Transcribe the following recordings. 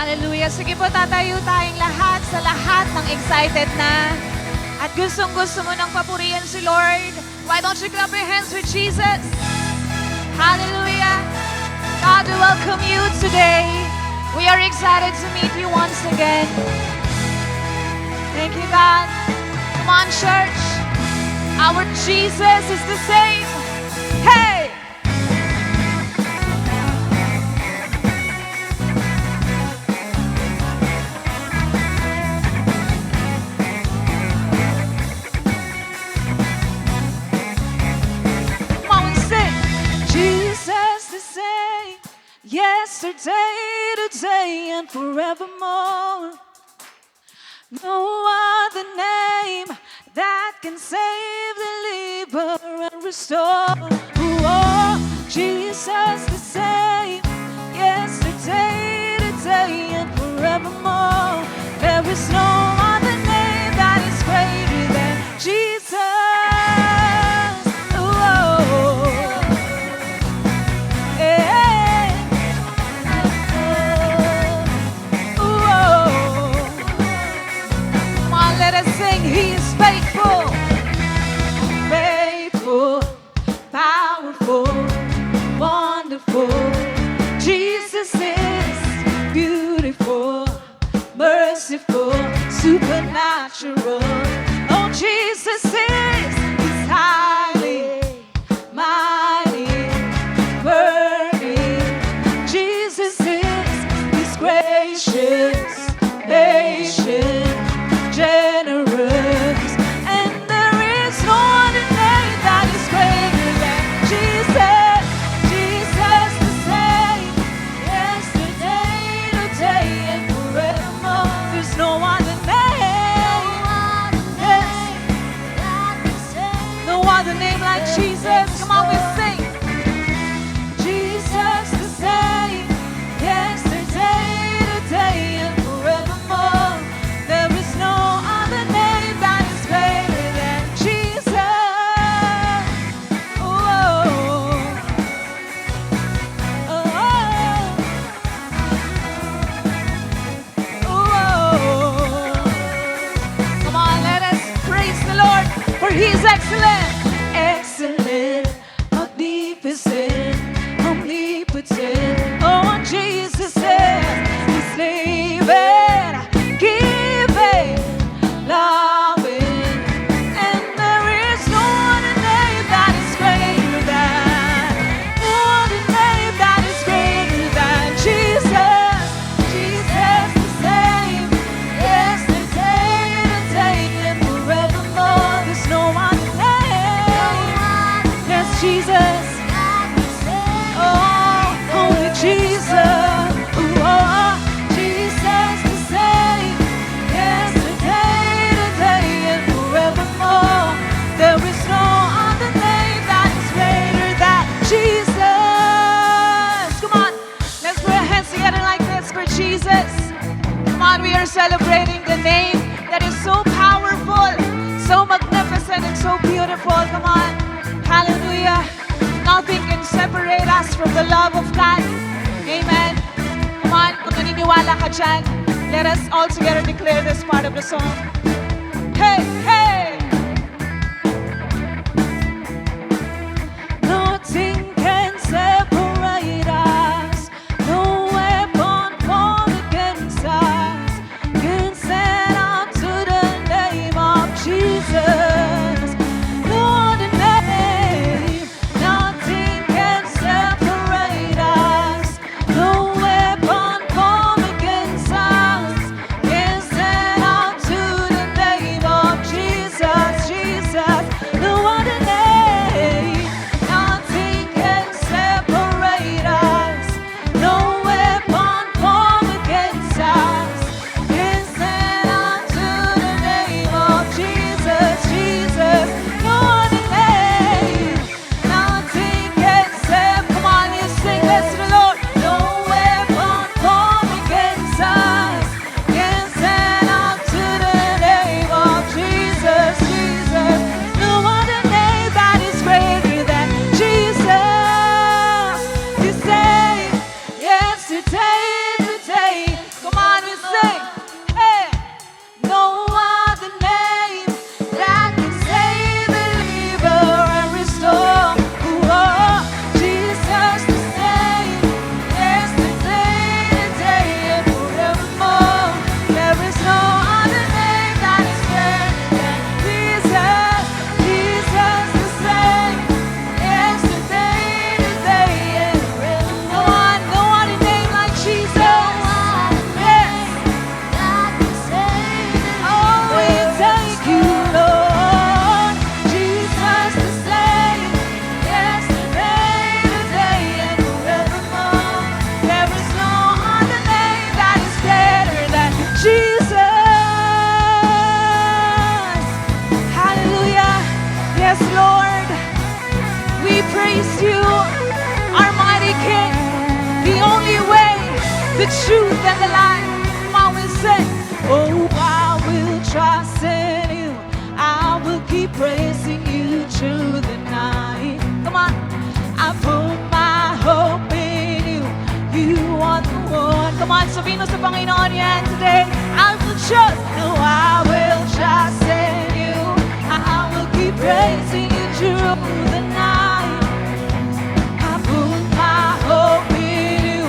Hallelujah. Sige po, tatayo tayong lahat sa lahat ng excited na. At gustong-gusto mo nang papurihan si Lord. Why don't you clap your hands with Jesus? Hallelujah. God, we welcome you today. We are excited to meet you once again. Thank you, God. Come on, church. Our Jesus is the same. Hey! Yesterday, today, and forevermore. No other name that can save, deliver, and restore. Oh, Jesus the same. Yesterday, today, and forevermore. There is no other name that is greater than Jesus. He is faithful, faithful, powerful, wonderful. Jesus is beautiful, merciful, supernatural. Oh, Jesus is He's highly, mighty, worthy. Jesus is He's gracious, patient, generous, and there is no other name that is greater than Jesus. Jesus the same, yesterday, today, and forevermore. There's no other name, no other name like Jesus. Come on, we sing. Jesus the same, yesterday, today, and forevermore. There is no other name that is greater than Jesus. Oh, oh, oh. Come on, let us praise the Lord, for He is excellent. Excellent, magnificent, omnipotent. Oh, Jesus is He's living, giving, loving, and there is no other name that is greater than, no other name that is greater than Jesus. Jesus the same, yesterday, today, and forevermore. There's no other name. Yes, Jesus. Oh, only Jesus. Oh, Jesus the same, yesterday, today, and forevermore. There is no other name that is greater than Jesus. Come on, let's put our hands together like this for Jesus. Come on, we are celebrating the name that is so powerful, so magnificent, and so beautiful. Come on, hallelujah. Nothing can separate us from the love of God. Amen. Come on, kung naniniwala ka dyan, let us all together declare this part of the song. Hey, hey! Nothing can separate us. No weapon formed against us can stand up to the name of Jesus. No other name. Nothing can separate us. No weapon formed against us can stand up to the name of Jesus. We praise you, our mighty King, the only way, the truth, and the life. Come on, we say, oh, I will trust in you. I will keep praising you through the night. Come on, I put my hope in you. You are the one. Come on, sabihin mo sa Panginoon yan today. I will trust. No, I will trust in you. I will keep praising you through the night. I put my hope in you.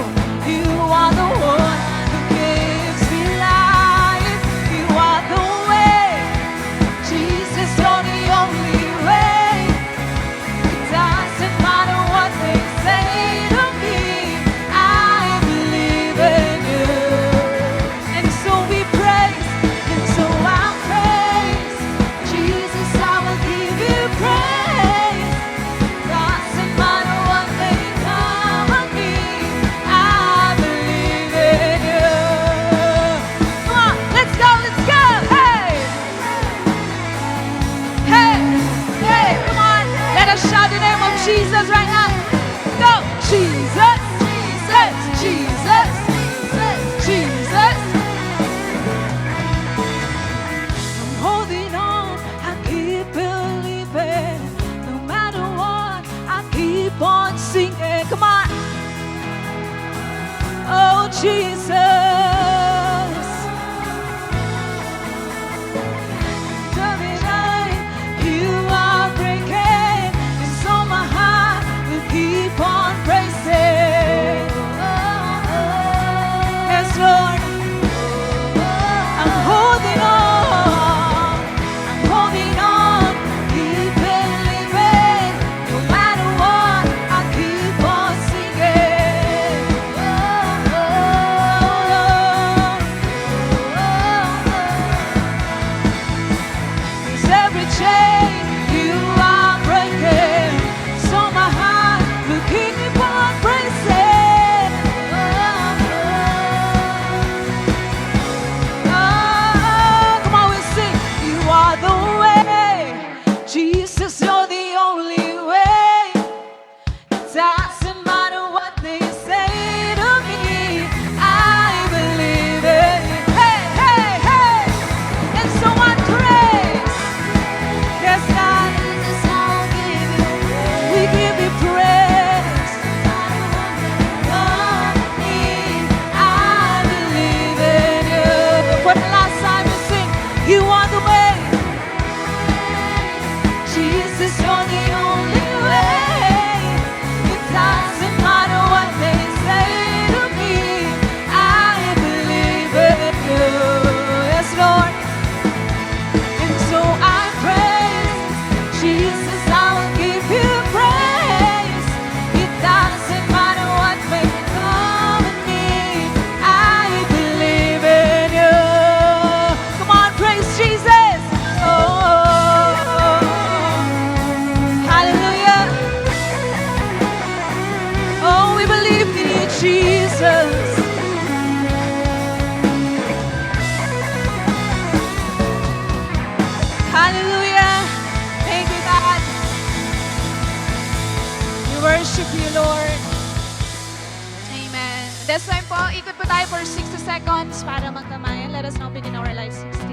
You are the one who gives me life. You are the way. Jesus, you're the only way. It doesn't matter what they say to me. I believe in you. And so we praise, and so I praise. Jesus, I will give you praise. Doesn't matter what may come of me. I believe in you. Come on, let's go, let's go. Hey, hey, hey, come on. Let us shout the name of Jesus right now. Go, Jesus, Jesus, Jesus, Jesus. I'm holding on, I keep believing. No matter what, I keep on singing. Come on. Oh, Jesus. Every night you are breaking, and so my heart will keep on praising. Yes, Lord. I'm holding on. I'm holding on. Keep believing. No matter what, I keep on singing. 'Cause every chain you are breaking, so my heart will keep on praising. Oh, come on, we sing. You are the way. Jesus, you're the only way. It doesn't matter what they say to me. I believe in you. Hey, hey, hey. And so I praise. Yes, God. We give you praise. Oh, me, I believe in you. For the last time we sing, you are the way. Jesus, you're the only way. It doesn't matter what they say to me. I believe in you. Yes, Lord. And so I praise. Jesus, I will give you praise. It doesn't matter what may come of me. I believe in you. Come on, praise Jesus. Oh, hallelujah. Oh, we believe in you, Jesus. Hallelujah. Thank you, God. We worship you, Lord. Amen. This time po, ikot po tayo for 60 seconds para magkamayan. Let us now begin our live 60.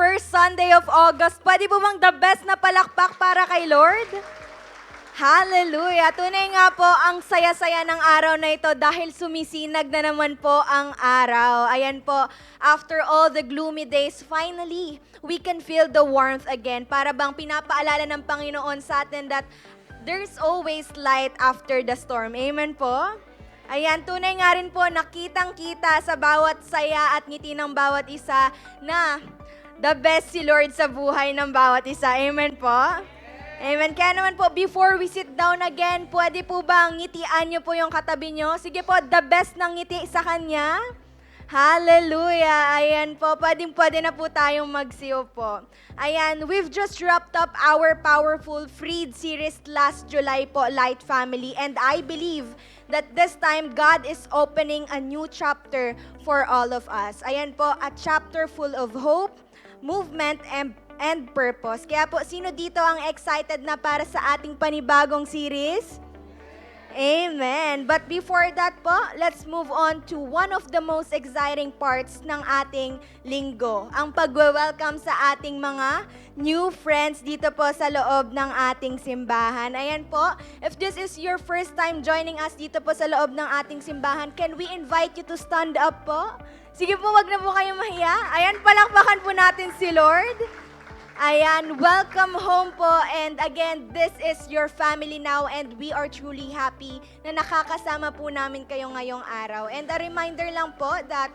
first Sunday of August. Pwede po bang the best na palakpak para kay Lord? Hallelujah! Tunay nga po ang saya-saya ng araw na ito dahil sumisinag na naman po ang araw. Ayan po, after all the gloomy days, finally, we can feel the warmth again. Para bang pinapaalala ng Panginoon sa atin that there's always light after the storm. Amen po? Ayan, tunay nga rin po, nakitang-kita sa bawat saya at ngiti ng bawat isa na the best si Lord sa buhay ng bawat isa. Amen po? Amen. Kaya naman po, before we sit down again, pwede po bang ngitian niyo po yung katabi niyo? Sige po, the best ng ngiti sa Kanya. Hallelujah! Ayan po, pwede na po tayong magsiyo po. Ayan, we've just wrapped up our powerful Freed series last July po, Light Family. And I believe that this time, God is opening a new chapter for all of us. Ayan po, a chapter full of hope, movement, and purpose. Kaya po, sino dito ang excited na para sa ating panibagong series? Amen. But before that po, let's move on to one of the most exciting parts ng ating linggo. Ang pagwe-welcome sa ating mga new friends dito po sa loob ng ating simbahan. Ayan po, if this is your first time joining us dito po sa loob ng ating simbahan, can we invite you to stand up po? Sige po, wag na po kayo mahiya. Ayan, palakpakan po natin si Lord. Ayan, welcome home po. And again, this is your family now and we are truly happy na nakakasama po namin kayo ngayong araw. And a reminder lang po that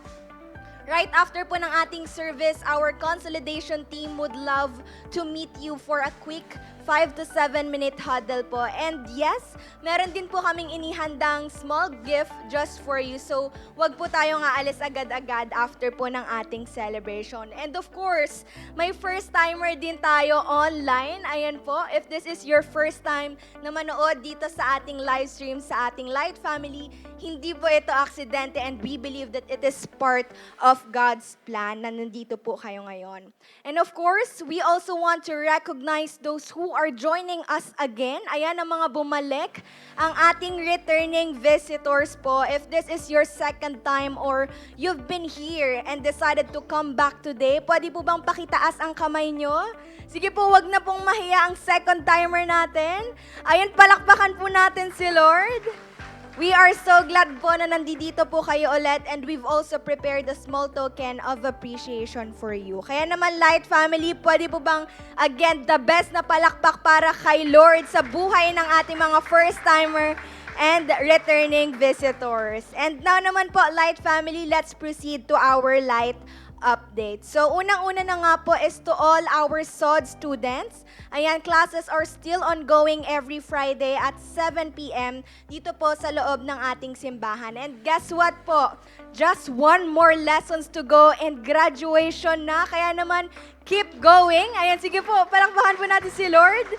right after po ng ating service, our consolidation team would love to meet you for a quick 5 to 7 minute huddle po. And yes, meron din po kaming inihandang small gift just for you. So, wag po tayong aalis agad-agad after po ng ating celebration. And of course, may first timer din tayo online. Ayan po, if this is your first time na manood dito sa ating live stream, sa ating Light Family, hindi po ito aksidente and we believe that it is part of God's plan na nandito po kayo ngayon. And of course, we also want to recognize those who are joining us again. Ayan ang mga bumalik, ang ating returning visitors po. If this is your second time or you've been here and decided to come back today, pwede po bang pakitaas ang kamay nyo? Sige po, wag na pong mahiya ang second timer natin. Ayan, palakpakan po natin si Lord. We are so glad po na nandito po kayo ulit and we've also prepared a small token of appreciation for you. Kaya naman, Light Family, pwede po bang, again, the best na palakpak para kay Lord sa buhay ng ating mga first-timer and returning visitors. And now naman po, Light Family, let's proceed to our Light update. So, unang-una na nga po is to all our SOD students. Ayan, classes are still ongoing every Friday at 7 p.m. dito po sa loob ng ating simbahan. And guess what po? Just one more lessons to go and graduation na. Kaya naman, keep going. Ayan, sige po, palakpakan po natin si Lord.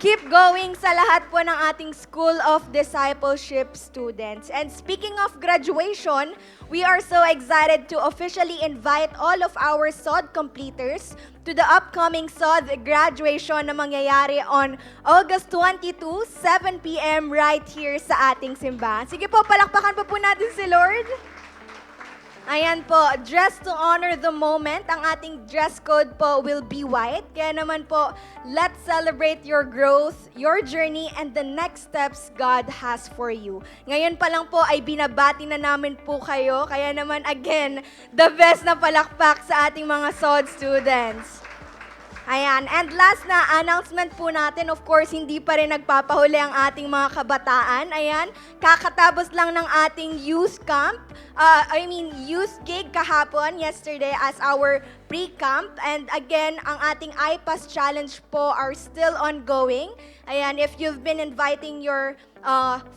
Keep going sa lahat po ng ating School of Discipleship students. And speaking of graduation, we are so excited to officially invite all of our SOD completers to the upcoming SOD graduation na mangyayari on August 22, 7 p.m. right here sa ating simbahan. Sige po, palakpakan po natin si Lord. Ayan po, dress to honor the moment. Ang ating dress code po will be white. Kaya naman po, let's celebrate your growth, your journey, and the next steps God has for you. Ngayon pa lang po ay binabati na namin po kayo. Kaya naman again, the best na palakpak sa ating mga SOD students. Ayan, and last na announcement po natin, of course, hindi pa rin nagpapahuli ang ating mga kabataan. Ayan, kakatapos lang ng ating youth camp, youth gig kahapon, yesterday as our pre-camp. And again, ang ating iPass challenge po are still ongoing. Ayan, if you've been inviting your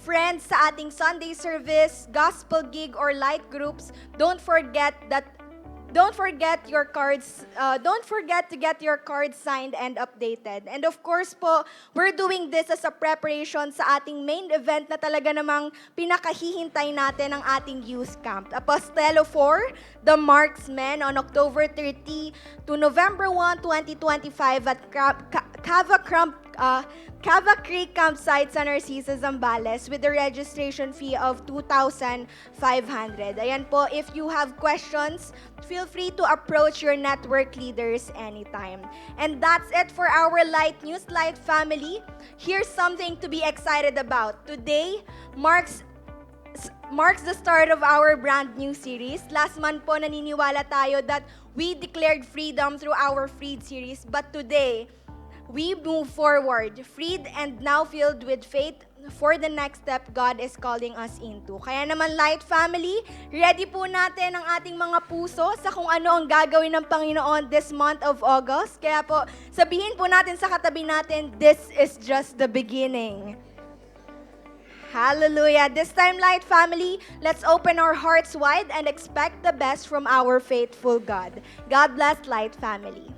friends sa ating Sunday service, gospel gig, or light groups, don't forget your cards. Don't forget to get your cards signed and updated. And of course po, we're doing this as a preparation sa ating main event na talaga namang pinakahihintay natin ang ating youth camp. Apostelo 4, The Marksmen, on October 30 to November 1, 2025 at Cava Creek Campsite sa Narcisa, Zambales with a registration fee of 2,500. Ayan po, if you have questions, feel free to approach your network leaders anytime. And that's it for our Light News, Light family. Here's something to be excited about. Today marks the start of our brand new series. Last month po naniniwala tayo that we declared freedom through our Freed series, but today we move forward, freed and now filled with faith for the next step God is calling us into. Kaya naman, Light Family, ready po natin ang ating mga puso sa kung ano ang gagawin ng Panginoon this month of August. Kaya po, sabihin po natin sa katabi natin, this is just the beginning. Hallelujah. This time, Light Family, let's open our hearts wide and expect the best from our faithful God. God bless, Light Family.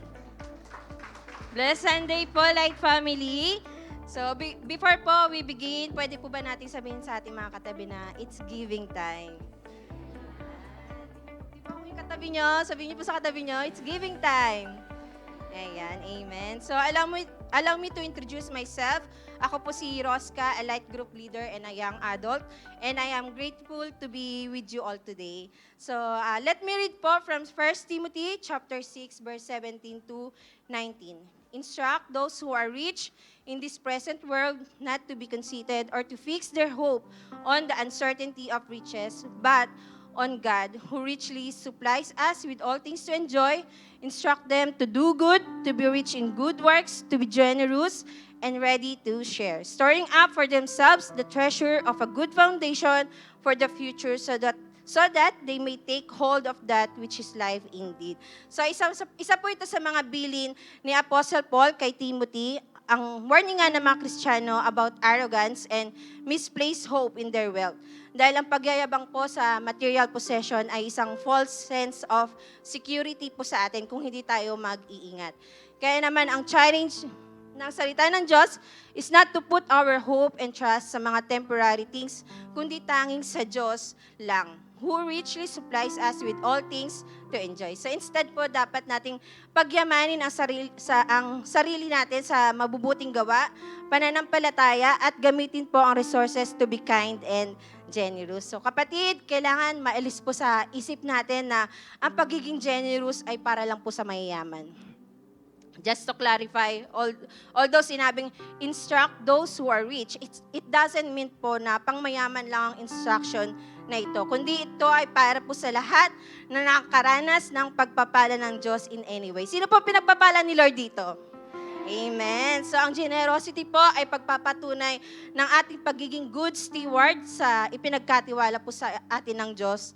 Blessed Sunday po, Light Family. So, before po we begin, pwede po ba natin sabihin sa ating mga katabi na it's giving time? Di ba yung katabi nyo? Sabihin niyo po sa katabi nyo, it's giving time. Ayan, amen. So, allow me to introduce myself. Ako po si Rosca, a Light Group Leader and a Young Adult. And I am grateful to be with you all today. So, let me read po from 1 Timothy chapter 6, verse 17 to 19. Instruct those who are rich in this present world not to be conceited or to fix their hope on the uncertainty of riches, but on God, who richly supplies us with all things to enjoy. Instruct them to do good, to be rich in good works, to be generous, and ready to share, storing up for themselves the treasure of a good foundation for the future, so that they may take hold of that which is life indeed. So isa po ito sa mga bilin ni Apostle Paul kay Timothy, ang warning nga ng mga Kristiyano about arrogance and misplaced hope in their wealth. Dahil ang pagyayabang po sa material possession ay isang false sense of security po sa atin kung hindi tayo mag-iingat. Kaya naman ang challenge ng salita ng Diyos is not to put our hope and trust sa mga temporary things, kundi tanging sa Diyos lang, who richly supplies us with all things to enjoy. So instead po, dapat nating pagyamanin ang sarili natin sa mabubuting gawa, pananampalataya, at gamitin po ang resources to be kind and generous. So kapatid, kailangan maalis po sa isip natin na ang pagiging generous ay para lang po sa mayayaman. Just to clarify, although sinabing instruct those who are rich, it doesn't mean po na pangmayaman lang ang instruction na ito, kundi ito ay para po sa lahat na nakakaranas ng pagpapala ng Diyos in any way. Sino po pinagpapala ni Lord dito? Amen. So ang generosity po ay pagpapatunay ng ating pagiging good steward sa ipinagkatiwala po sa atin ng Diyos.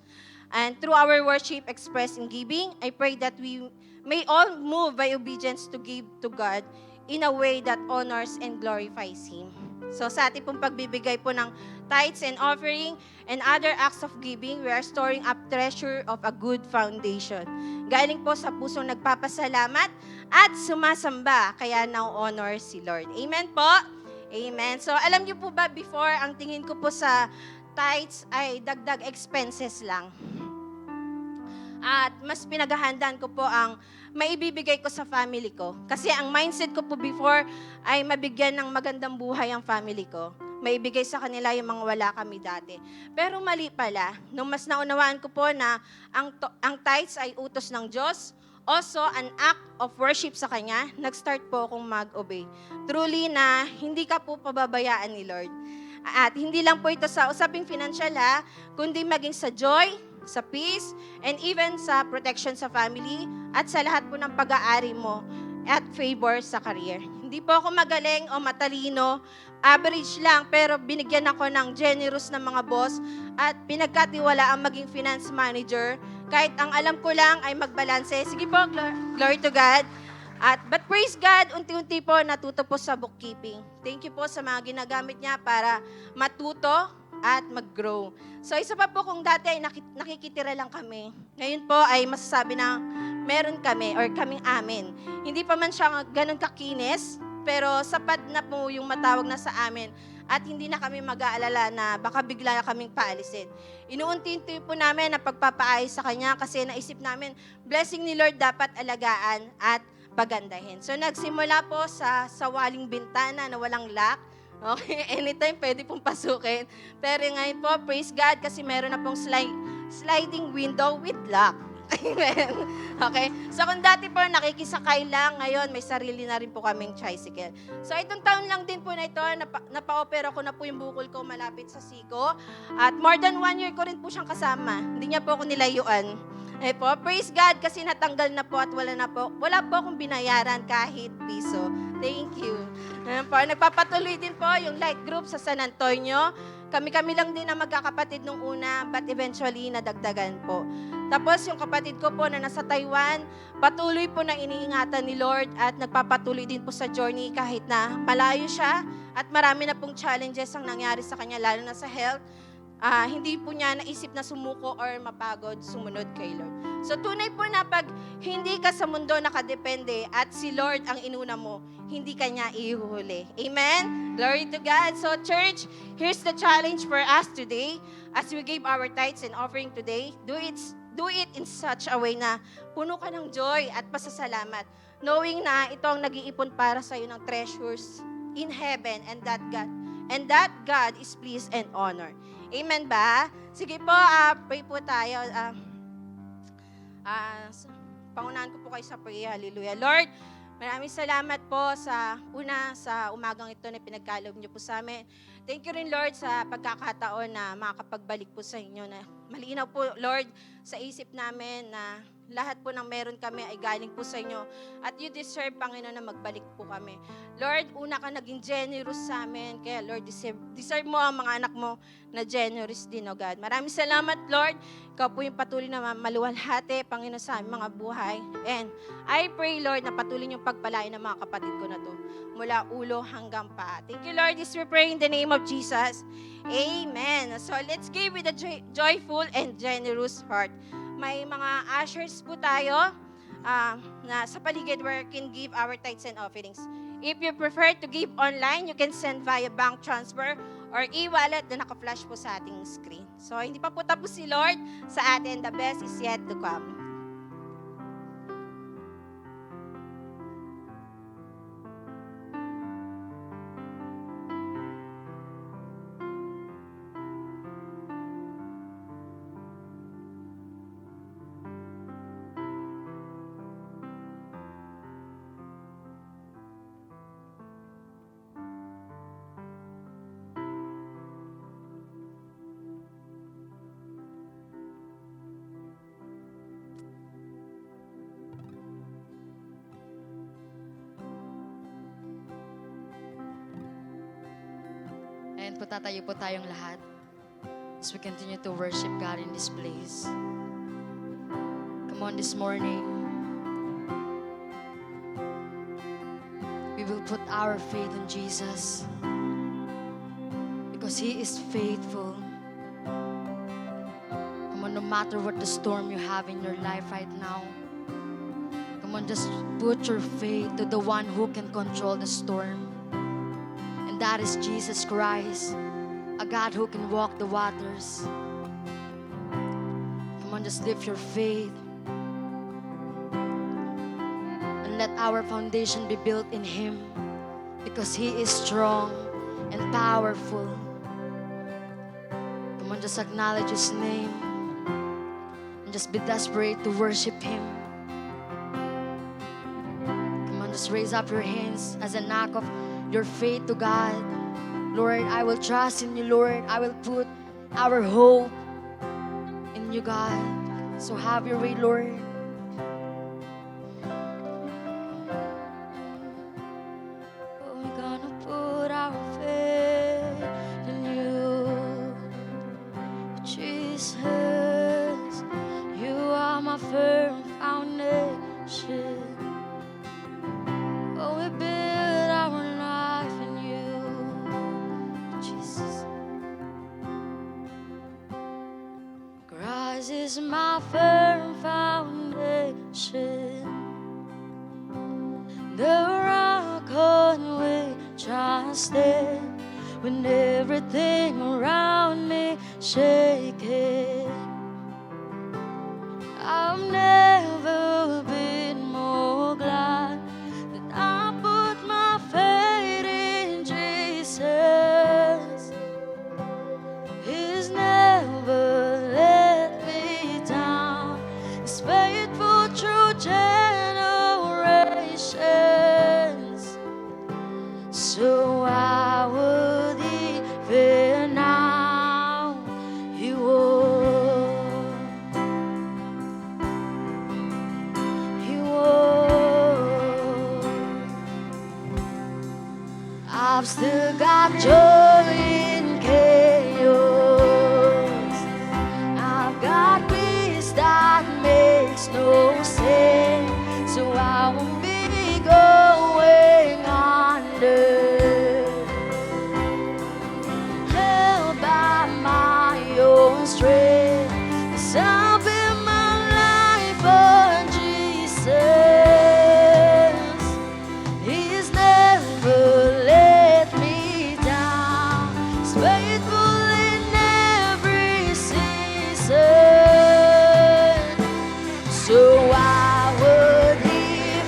And through our worship expressed in giving, I pray that we may all move by obedience to give to God in a way that honors and glorifies Him. So sa ating pong pagbibigay po ng tithes and offering and other acts of giving, we are storing up treasure of a good foundation. Galing po sa pusong nagpapasalamat at sumasamba, kaya now honor si Lord. Amen po? Amen. So alam niyo po ba, before, ang tingin ko po sa tithes ay dagdag expenses lang. At mas pinaghahandaan ko po ang maibibigay ko sa family ko. Kasi ang mindset ko po before ay mabigyan ng magandang buhay ang family ko. Maibigay sa kanila yung mga wala kami dati. Pero mali pala, nung mas naunawaan ko po na ang tithes ay utos ng Diyos, also an act of worship sa Kanya, nag-start po akong mag-obey. Truly na hindi ka po pababayaan ni Lord. At hindi lang po ito sa usaping financial kundi maging sa joy, sa peace, and even sa protection sa family, at sa lahat po ng pag-aari mo at favor sa career. Hindi po ako magaling o matalino, average lang, pero binigyan ako ng generous na mga boss at pinagkatiwala ang maging finance manager. Kahit ang alam ko lang ay magbalanse. Sige po, glory to God. But praise God, unti-unti po natuto po sa bookkeeping. Thank you po sa mga ginagamit niya para matuto at mag-grow. So isa pa po, kung dati ay nakikitira lang kami, ngayon po ay masasabi na meron kami or kaming amin. Hindi pa man siya ganun kakinis, pero sapat na po yung matawag na sa amin at hindi na kami mag-aalala na baka bigla na kaming paalisin. Inuunti-unti po namin na pagpapaayos sa Kanya kasi naisip namin, blessing ni Lord dapat alagaan at pagandahin. So nagsimula po sa waling bintana na walang lock. Okay, anytime pwede pong pasukin. Pero ngayon po, praise God, kasi meron na pong sliding window with lock. Amen. Okay? So kung dati po nakikisakay lang, ngayon may sarili na rin po kaming tricycle. So itong taon lang din po na ito, napa-opera ko na po yung bukol ko malapit sa siko. At more than 1 year ko rin po siyang kasama. Hindi niya po ako nilayuan. Eh po, praise God kasi natanggal na po at wala po akong binayaran kahit piso. Thank you. Ayan po, nagpapatuloy din po yung light group sa San Antonio. Kami-kami lang din na magkakapatid nung una, but eventually nadagdagan po. Tapos yung kapatid ko po na nasa Taiwan, patuloy po na iniingatan ni Lord at nagpapatuloy din po sa journey kahit na malayo siya at marami na pong challenges ang nangyari sa kanya, lalo na sa health. Hindi po niya naisip na sumuko or mapagod sumunod kay Lord. So tunay po na pag hindi ka sa mundo nakadepende at si Lord ang inuna mo, hindi ka niya ihuhuli. Amen? Glory to God. So church, here's the challenge for us today. As we gave our tithes and offering today, do it in such a way na puno ka ng joy at pasasalamat, knowing na ito ang nag-iipon para sa iyo ng treasures in heaven and that God is pleased and honor. Amen ba? Sige po, pray po tayo. Pangunahan ko po kayo sa prayer. Hallelujah. Lord, maraming salamat po sa umagang ito na pinagkaloob niyo po sa amin. Thank you rin, Lord, sa pagkakataon na makakapagbalik po sa inyo na malinaw po, Lord, sa isip namin na lahat po ng meron kami ay galing po sa inyo. At you deserve, Panginoon, na magbalik po kami. Lord, una ka naging generous sa amin. Kaya, Lord, deserve mo ang mga anak mo na generous din, O God. Maraming salamat, Lord. Ikaw po yung patuloy na maluwalhati, Panginoon, sa aming mga buhay. And I pray, Lord, na patuloy yung pagpalain ng mga kapatid ko na to mula ulo hanggang paa. Thank you, Lord. This we pray in the name of Jesus. Amen. So, let's give with a joyful and generous heart. May mga ushers po tayo na sa paligid where we can give our tithes and offerings. If you prefer to give online, you can send via bank transfer or e-wallet na naka-flash po sa ating screen. So, hindi pa po tapos si Lord sa atin. The best is yet to come. And tatayo po tayong lahat as we continue to worship God in this place. Come on, this morning, we will put our faith in Jesus because He is faithful. Come on, no matter what the storm you have in your life right now, come on, just put your faith to the one who can control the storm. That is Jesus Christ, a God who can walk the waters. Come on, just lift your faith and let our foundation be built in Him because He is strong and powerful. Come on, just acknowledge His name and just be desperate to worship Him. Come on, just raise up your hands as an act of your faith to God. Lord, I will trust in you, Lord. I will put our hope in you, God. So have your way, Lord. Oh, we're gonna put our faith in you, Jesus. You are my firm foundation. Oh, we build our life in you, Jesus. Christ is my firm foundation, the rock on which I stand when everything around me shaking. I've never been more glad I've still got joy in chaos. I've got peace that makes no sense, so I won't be going under. Held by my own strength, 'cause I'll build my life on Jesus. He's never let me down. He's faithful in every season. So why would he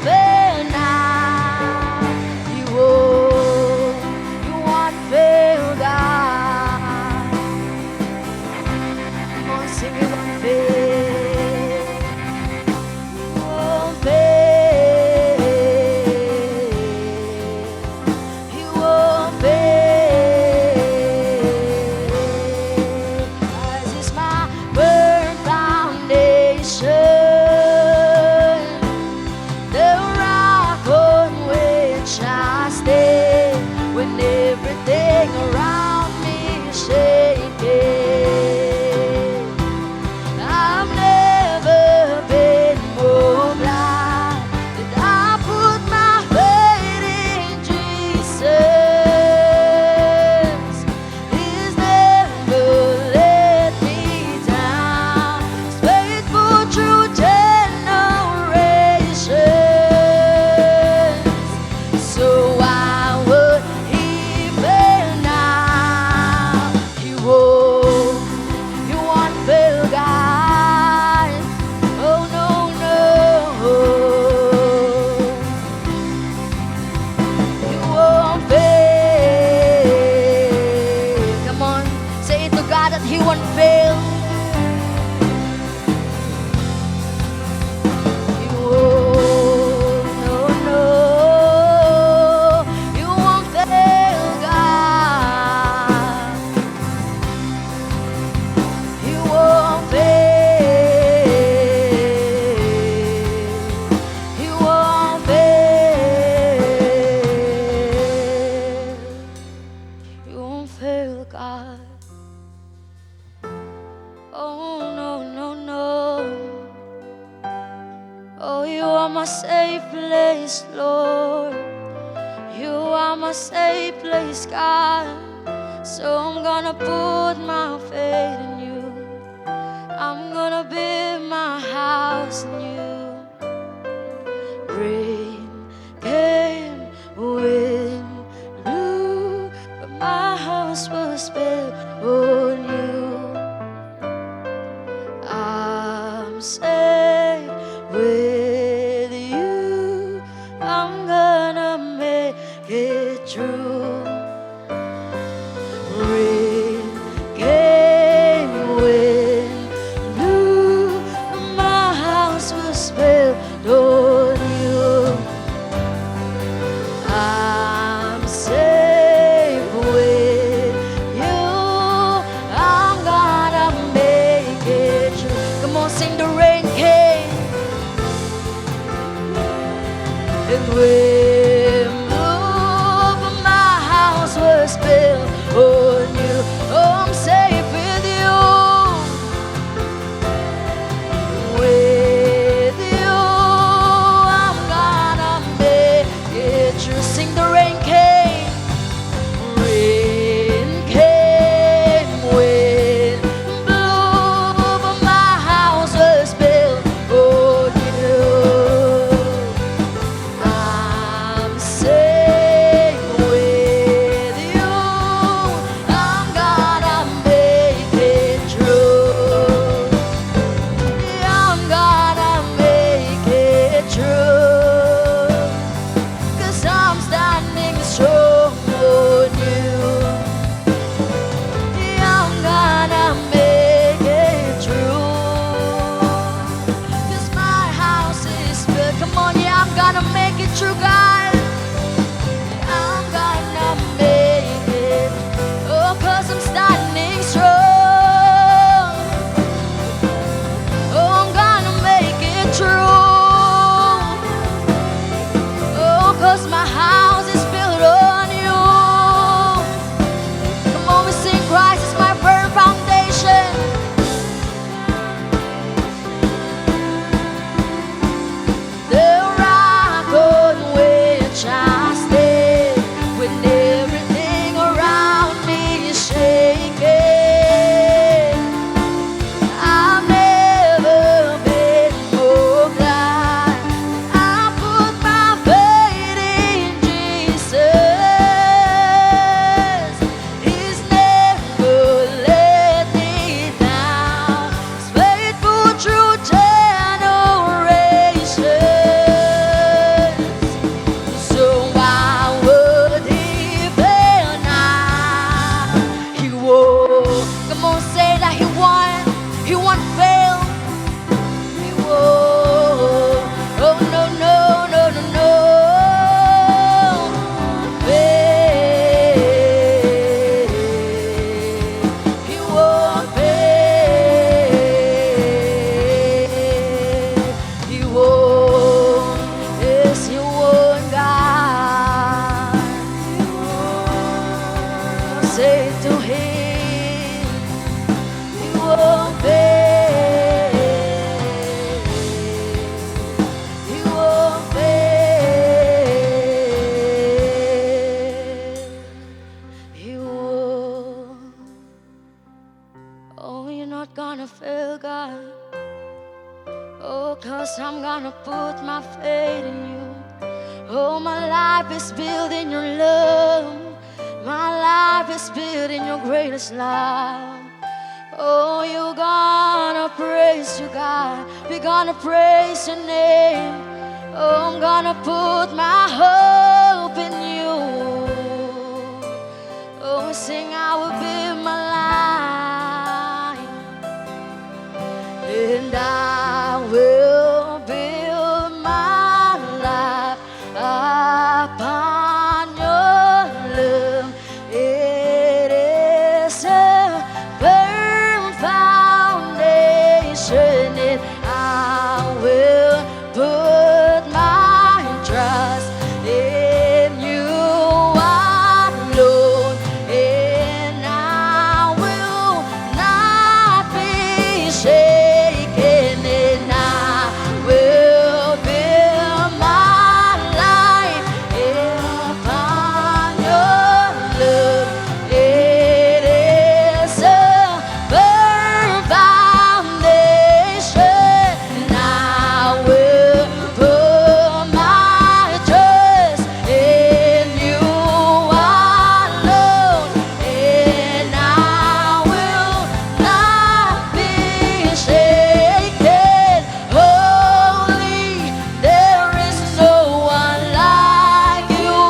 fail now? You won't fail, God. Come on, sing, you won't fail. You won't fail. You won't fail. Christ is my firm foundation, the rock on which I stand when everything around me is shaking. I've never been more glad that I put my faith in Jesus. He's never let me down. He's faithful through generations. So why would he fail now? You won't fail, God. Oh no, no. You won't fail. Come on, say it to God that he won't fail. You won't, no, no. You won't fail, God. You won't fail. You won't fail. You won't fail, God. Oh no, no, no. Oh, you are my safe place, Lord. You are my safe place, God. So I'm gonna put my faith in you. I'm gonna build my house in you. Rain came, wind blew, but my house was built on you. I'm safe with you. I'm gonna make it true. Rain came, wind blew, but my house was built on you. I'm safe with you. I'm gonna make it true. Come on, sing. The rain came and wind blew, but my house was built on you. Oh, I'm safe with you. With you, I'm gonna make it true. Sing. The rain came, wind blew, but my house was built on you. I'm safe with you. I'm gonna make it true. I'm gonna make it true. 'Cause I'm standing strong on you. I'm gonna make it true. 'Cause my house is built. Come on, yeah, I'm gonna make it true, God. I'm gonna make it. Oh, 'cause I'm standing strong. Oh, I'm gonna make it true. Oh, 'cause my house is built on you. Oh, my life is built in your love. My life is built in your greatest love. Oh, you're gonna praise you, God. We're gonna praise your name. Oh, I'm gonna put my hope in you. Oh, sing, I will build my life, and I will build my life upon your love. It is a firm foundation, and I will put my trust in you alone, and I will not be shaken, and I will build my life upon your love. It is a firm foundation, and I will put my trust in you alone, and I will not be shaken. Holy, there is no one like you.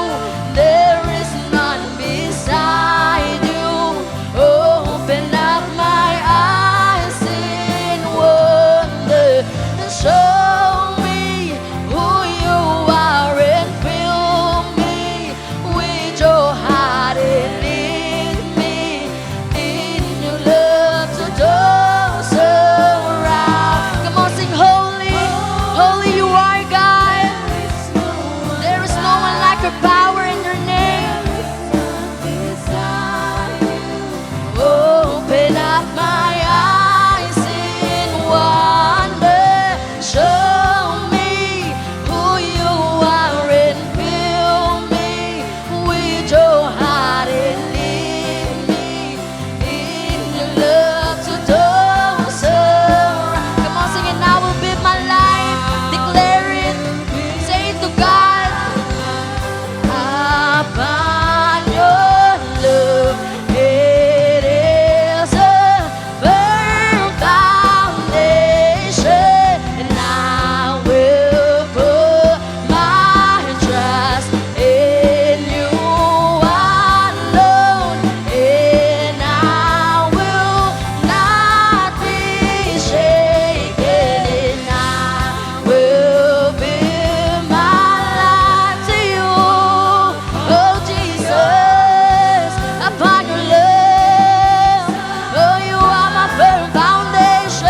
There is none beside you. Open up my eyes in wonder and show me who you are, and fill me with your heart and lead me in your love to those around. Come on, sing holy, holy you are, God. There is no one like your power in your name. Open up my eyes in wonder. Show me who you are, and fill me with your heart, and lead me in your love to those around. Come on, sing it now. Will build my life. Declare it. Say it to God. Upon your love, it is a firm foundation, and I will put my trust in you alone, and I will not be shaken, and I will build my life to you, oh Jesus, upon your love. Oh, you are my firm foundation,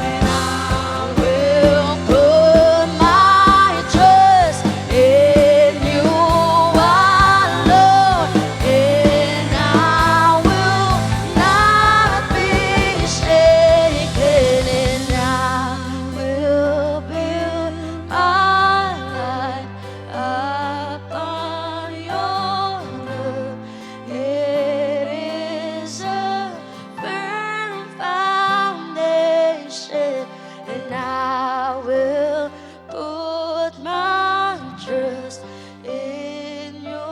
and I will put my trust in you alone, and I will not be shaken, and I will build my life upon your love. It is a firm foundation, and I will put my trust in you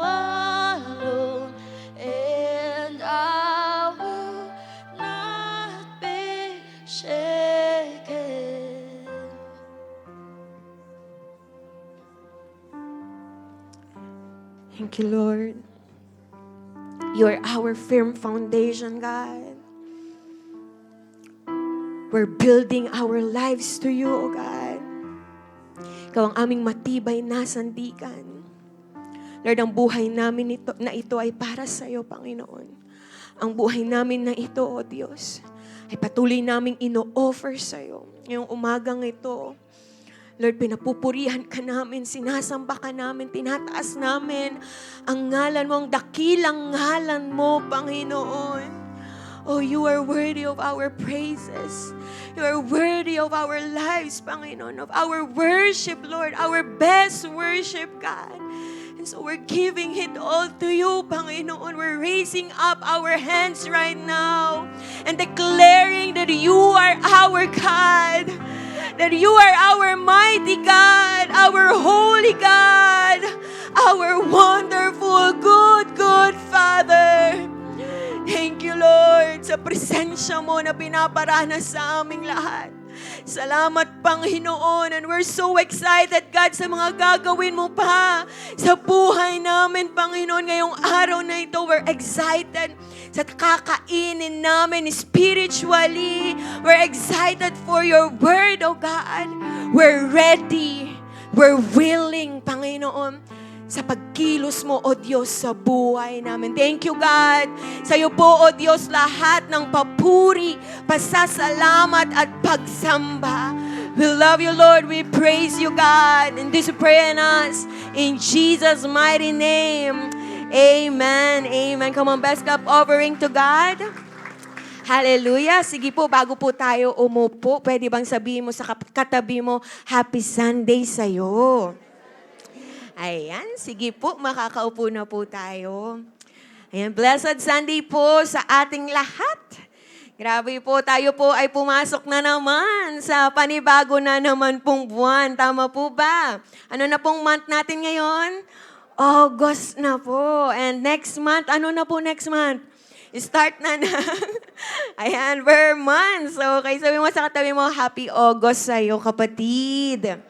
alone, and I will not be shaken. Thank you, Lord. You are our firm foundation, God. We're building our lives to you, O God. Ikaw ang aming matibay na sandigan. Lord, ang buhay namin ito ay para sa iyo, Panginoon. Ang buhay namin na ito, O Diyos, ay patuloy naming ino-offer sa iyo. Ngayong umagang ito, Lord, pinapupurihan ka namin, sinasamba ka namin, tinataas namin ang ngalan mo, ang dakilang ngalan mo, Panginoon. Oh, you are worthy of our praises. You are worthy of our lives, Panginoon, of our worship, Lord, our best worship, God. And so we're giving it all to you, Panginoon. We're raising up our hands right now and declaring that you are our God. that you are our mighty God, our holy God, our wonderful, good Father. Thank you, Lord, sa presensya mo na pinaparanas sa aming lahat. Salamat, Panginoon. And we're so excited, God, sa mga gagawin mo pa sa buhay namin, Panginoon. Ngayong araw na ito, we're excited sa kakainin namin spiritually. We're excited for your word, oh God. We're ready. We're willing, Panginoon, sa pagkilos mo, O Diyos, sa buhay namin. Thank you, God. Sa iyo po, O Diyos, lahat ng papuri, pasasalamat at pagsamba. We love you, Lord. We praise you, God. And this we pray in us. In Jesus' mighty name. Amen. Amen. Come on, best clap offering to God. Hallelujah. Sige po, bago po tayo umupo, pwede bang sabihin mo sa katabi mo, Happy Sunday sa'yo. Ayan, sige po, makakaupo na po tayo. Ayan, blessed Sunday po sa ating lahat. Grabe po, tayo po ay pumasok na naman sa panibago na naman pong buwan. Tama po ba? Ano na pong month natin ngayon? August na po. And next month, ano na po next month? Start na. Ayan, we're months. Okay, sabi mo sa katabi mo, Happy August sa'yo, kapatid.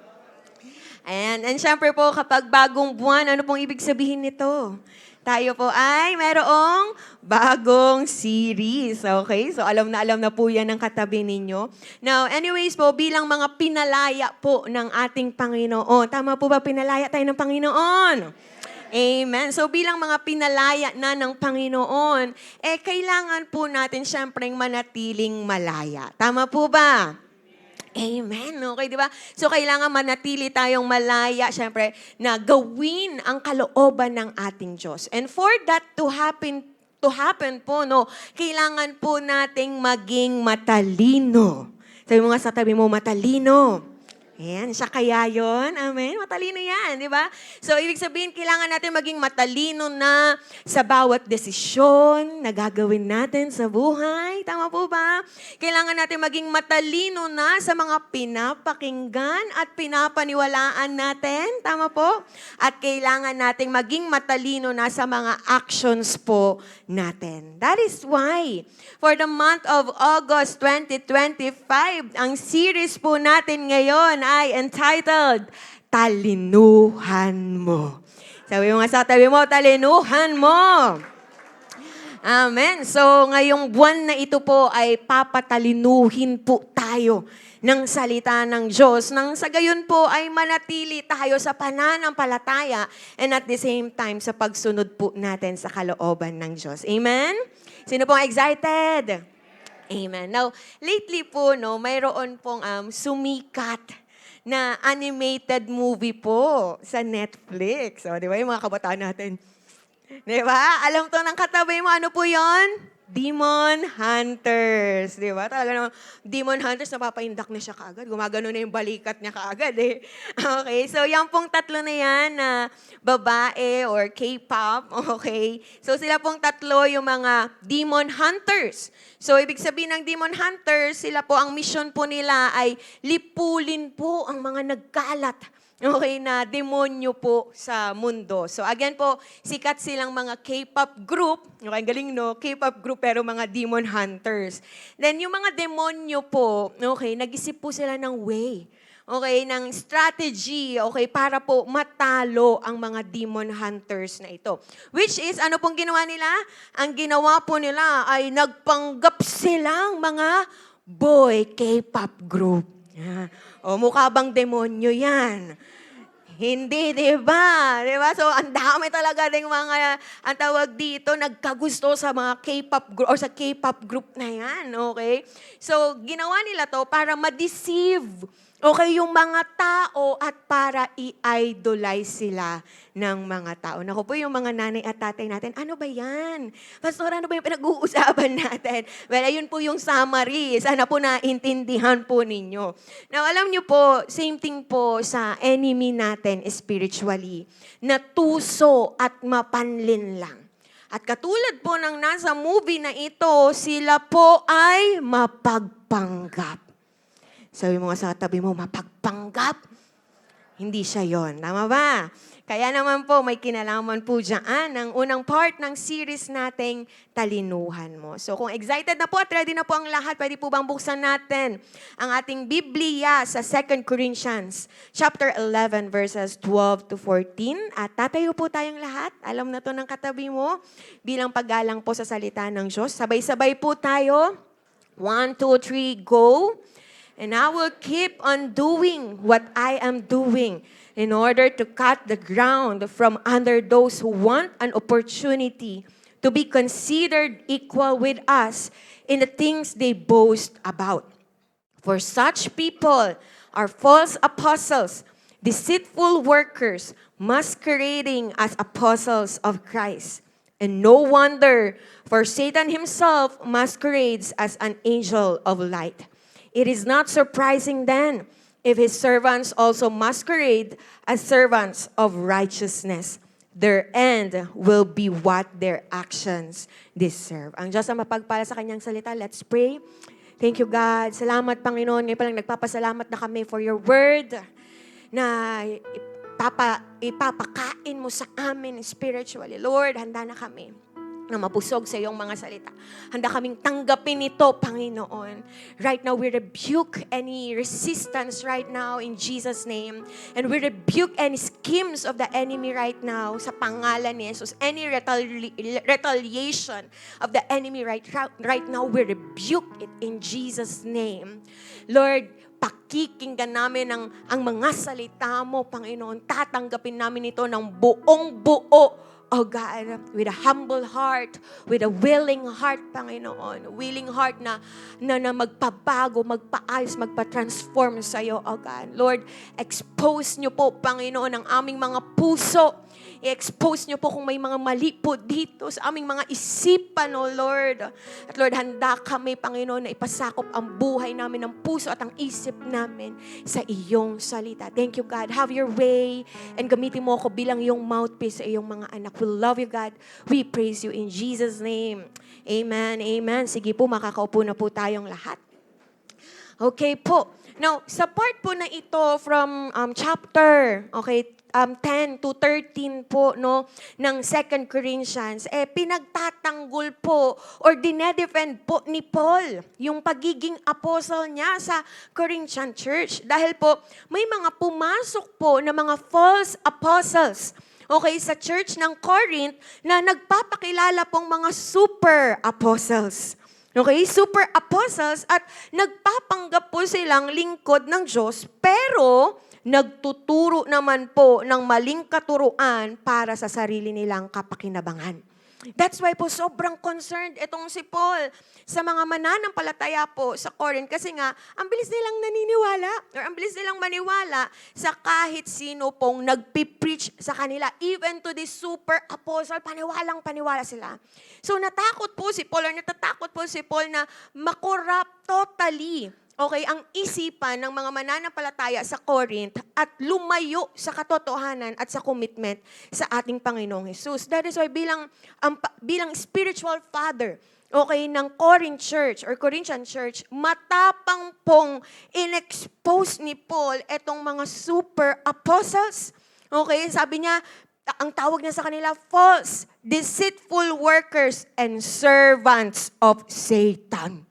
And syempre po, kapag bagong buwan, ano pong ibig sabihin nito? Tayo po ay mayroong bagong series. Okay? So alam na po yan ng katabi ninyo. Now, anyways po, bilang mga pinalaya po ng ating Panginoon. Tama po ba, pinalaya tayo ng Panginoon? Amen. So bilang mga pinalaya na ng Panginoon, kailangan po natin syempreng manatiling malaya. Tama po ba? Amen. Okay, di ba? So, kailangan manatili tayong malaya, syempre, na gawin ang kalooban ng ating Diyos. And for that to happen po, no, kailangan po nating maging matalino. Sabi mo nga sa tabi mo, matalino. Ayan, siya kaya yun. Amen. Matalino yan, di ba? So, ibig sabihin, kailangan natin maging matalino na sa bawat desisyon na gagawin natin sa buhay. Tama po ba? Kailangan natin maging matalino na sa mga pinapakinggan at pinapaniwalaan natin. Tama po? At kailangan natin maging matalino na sa mga actions po natin. That is why, for the month of August 2025, ang series po natin ngayon ay entitled, Talinuhan Mo. Sabi mo nga sa tabi mo, talinuhan mo. Amen. So, ngayong buwan na ito po ay papatalinuhin po tayo ng salita ng Diyos. Nang sa gayon po ay manatili tayo sa pananampalataya and at the same time sa pagsunod po natin sa kalooban ng Diyos. Amen? Sino pong excited? Amen. Now, lately po, no, mayroon pong sumikat na animated movie po sa Netflix. So, di ba yung mga kabataan natin? Di ba? Alam to ng katabi mo, ano po yon? Demon Hunters. Di ba? Talaga naman, Demon Hunters, napapaindak na siya kaagad. Gumagano na yung balikat niya kaagad eh. Okay, so yan pong tatlo na yan na babae or K-pop. Okay, so sila pong tatlo yung mga Demon Hunters. So ibig sabihin ng Demon Hunters, sila po, ang mission po nila ay lipulin po ang mga nagkalat. Okay, na demonyo po sa mundo. So again po, sikat silang mga K-pop group. Okay, galing no? K-pop group pero mga demon hunters. Then yung mga demonyo po, okay, nag-isip po sila ng way. Okay, ng strategy, okay, para po matalo ang mga demon hunters na ito. Which is, ano pong ginawa nila? Ang ginawa po nila ay nagpanggap silang mga boy K-pop group. O, mukha bang demonyo yan? Hindi, di ba? Di ba? So, ang dami talaga ng mga, ang tawag dito, nagkagusto sa mga K-pop group, or sa K-pop group na yan, okay? So, ginawa nila to para ma-deceive, okay, yung mga tao at para i-idolize sila ng mga tao. Naku po, yung mga nanay at tatay natin, ano ba yan? Pastor, ano ba yung pinag-uusapan natin? Well, ayun po yung summary. Sana po naintindihan po ninyo. Now, alam nyo po, same thing po sa enemy natin spiritually, na tuso at mapanlin lang. At katulad po ng nasa movie na ito, sila po ay mapagpanggap. Sabi mo nga sa katabi mo, mapagpanggap. Hindi siya yon. Tama ba? Kaya naman po, may kinalaman po dyan ang unang part ng series nating Talinuhan Mo. So kung excited na po at ready na po ang lahat, pwede po bang buksan natin ang ating Biblia sa 2 Corinthians chapter 11 verses 12 to 14. At tatayo po tayong lahat. Alam na to ng katabi mo bilang paggalang po sa salita ng Diyos. Sabay-sabay po tayo. 1, 2, 3, go! And I will keep on doing what I am doing in order to cut the ground from under those who want an opportunity to be considered equal with us in the things they boast about. For such people are false apostles, deceitful workers, masquerading as apostles of Christ. And no wonder, for Satan himself masquerades as an angel of light. It is not surprising then if his servants also masquerade as servants of righteousness. Their end will be what their actions deserve. Ang Diyos ang mapagpala sa kanyang salita. Let's pray. Thank you, God. Salamat, Panginoon. Ngayon palang nagpapasalamat na kami for your word na ipapakain mo sa amin spiritually. Lord, handa na kami na mapusog sa iyong mga salita. Handa kaming tanggapin ito, Panginoon. Right now, we rebuke any resistance right now in Jesus' name. And we rebuke any schemes of the enemy right now sa pangalan ni Jesus. Any retaliation of the enemy right now, we rebuke it in Jesus' name. Lord, pakikinggan namin ang mga salita mo, Panginoon. Tatanggapin namin ito ng buong buo. Oh God, with a humble heart, with a willing heart, Panginoon. Willing heart na magpabago, magpaayos, magpa-transform sa iyo, oh God. Lord, expose niyo po, Panginoon, ang aming mga puso. I-expose niyo po kung may mga mali po dito sa aming mga isipan, oh Lord. At Lord, handa kami, Panginoon, na ipasakop ang buhay namin, ang puso at ang isip namin sa iyong salita. Thank you, God. Have your way and gamitin mo ako bilang iyong mouthpiece sa iyong mga anak. We love you, God. We praise you in Jesus' name. Amen. Amen. Sige po, makakaupo na po tayong lahat. Okay po. Now, sa part po na ito from chapter, 10 to 13 po, no, ng 2 Corinthians, pinagtatanggol po or dinedefend po ni Paul yung pagiging apostle niya sa Corinthian church. Dahil po, may mga pumasok po na mga false apostles, sa church ng Corinth na nagpapakilala pong mga super apostles. Super apostles at nagpapanggap po silang lingkod ng Diyos, pero nagtuturo naman po ng maling katuruan para sa sarili nilang kapakinabangan. That's why po sobrang concerned itong si Paul sa mga mananampalataya po sa Corinth kasi nga, ang bilis nilang naniniwala or ang bilis nilang maniwala sa kahit sino pong nagpipreach sa kanila. Even to the super apostle, paniwalang-paniwala sila. So natatakot po si Paul na makorrupt totally ang isipan ng mga mananampalataya sa Corinth at lumayo sa katotohanan at sa commitment sa ating Panginoong Jesus. That is why bilang spiritual father, ng Corinth Church or Corinthian Church, matapang pong in-expose ni Paul etong mga super apostles. Sabi niya, ang tawag niya sa kanila, false, deceitful workers and servants of Satan.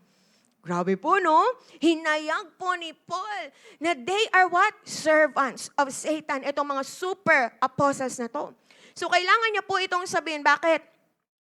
Grabe po, no? Hinayag po ni Paul na they are what? Servants of Satan. Itong mga super apostles na to. So, kailangan niya po itong sabihin. Bakit?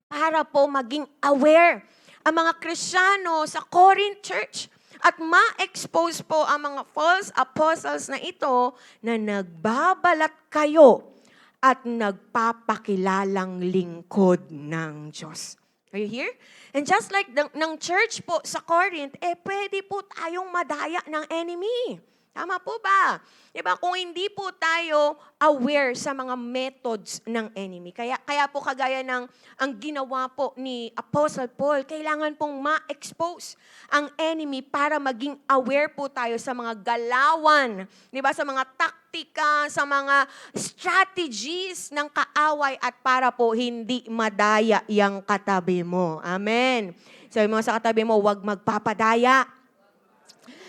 Para po maging aware ang mga Kristiyano sa Corinth Church at ma-expose po ang mga false apostles na ito na nagbabalat kayo at nagpapakilalang lingkod ng Diyos. Are you here? And just like ng church po sa Corinth, pwede po tayong madaya ng enemy. Tama po ba? Diba? Kung hindi po tayo aware sa mga methods ng enemy. Kaya po kagaya ng ang ginawa po ni Apostle Paul, kailangan pong ma-expose ang enemy para maging aware po tayo sa mga galawan, diba? Sa mga taktika, sa mga strategies ng kaaway at para po hindi madaya yung katabi mo. Amen. Sabi mo sa katabi mo, huwag magpapadaya.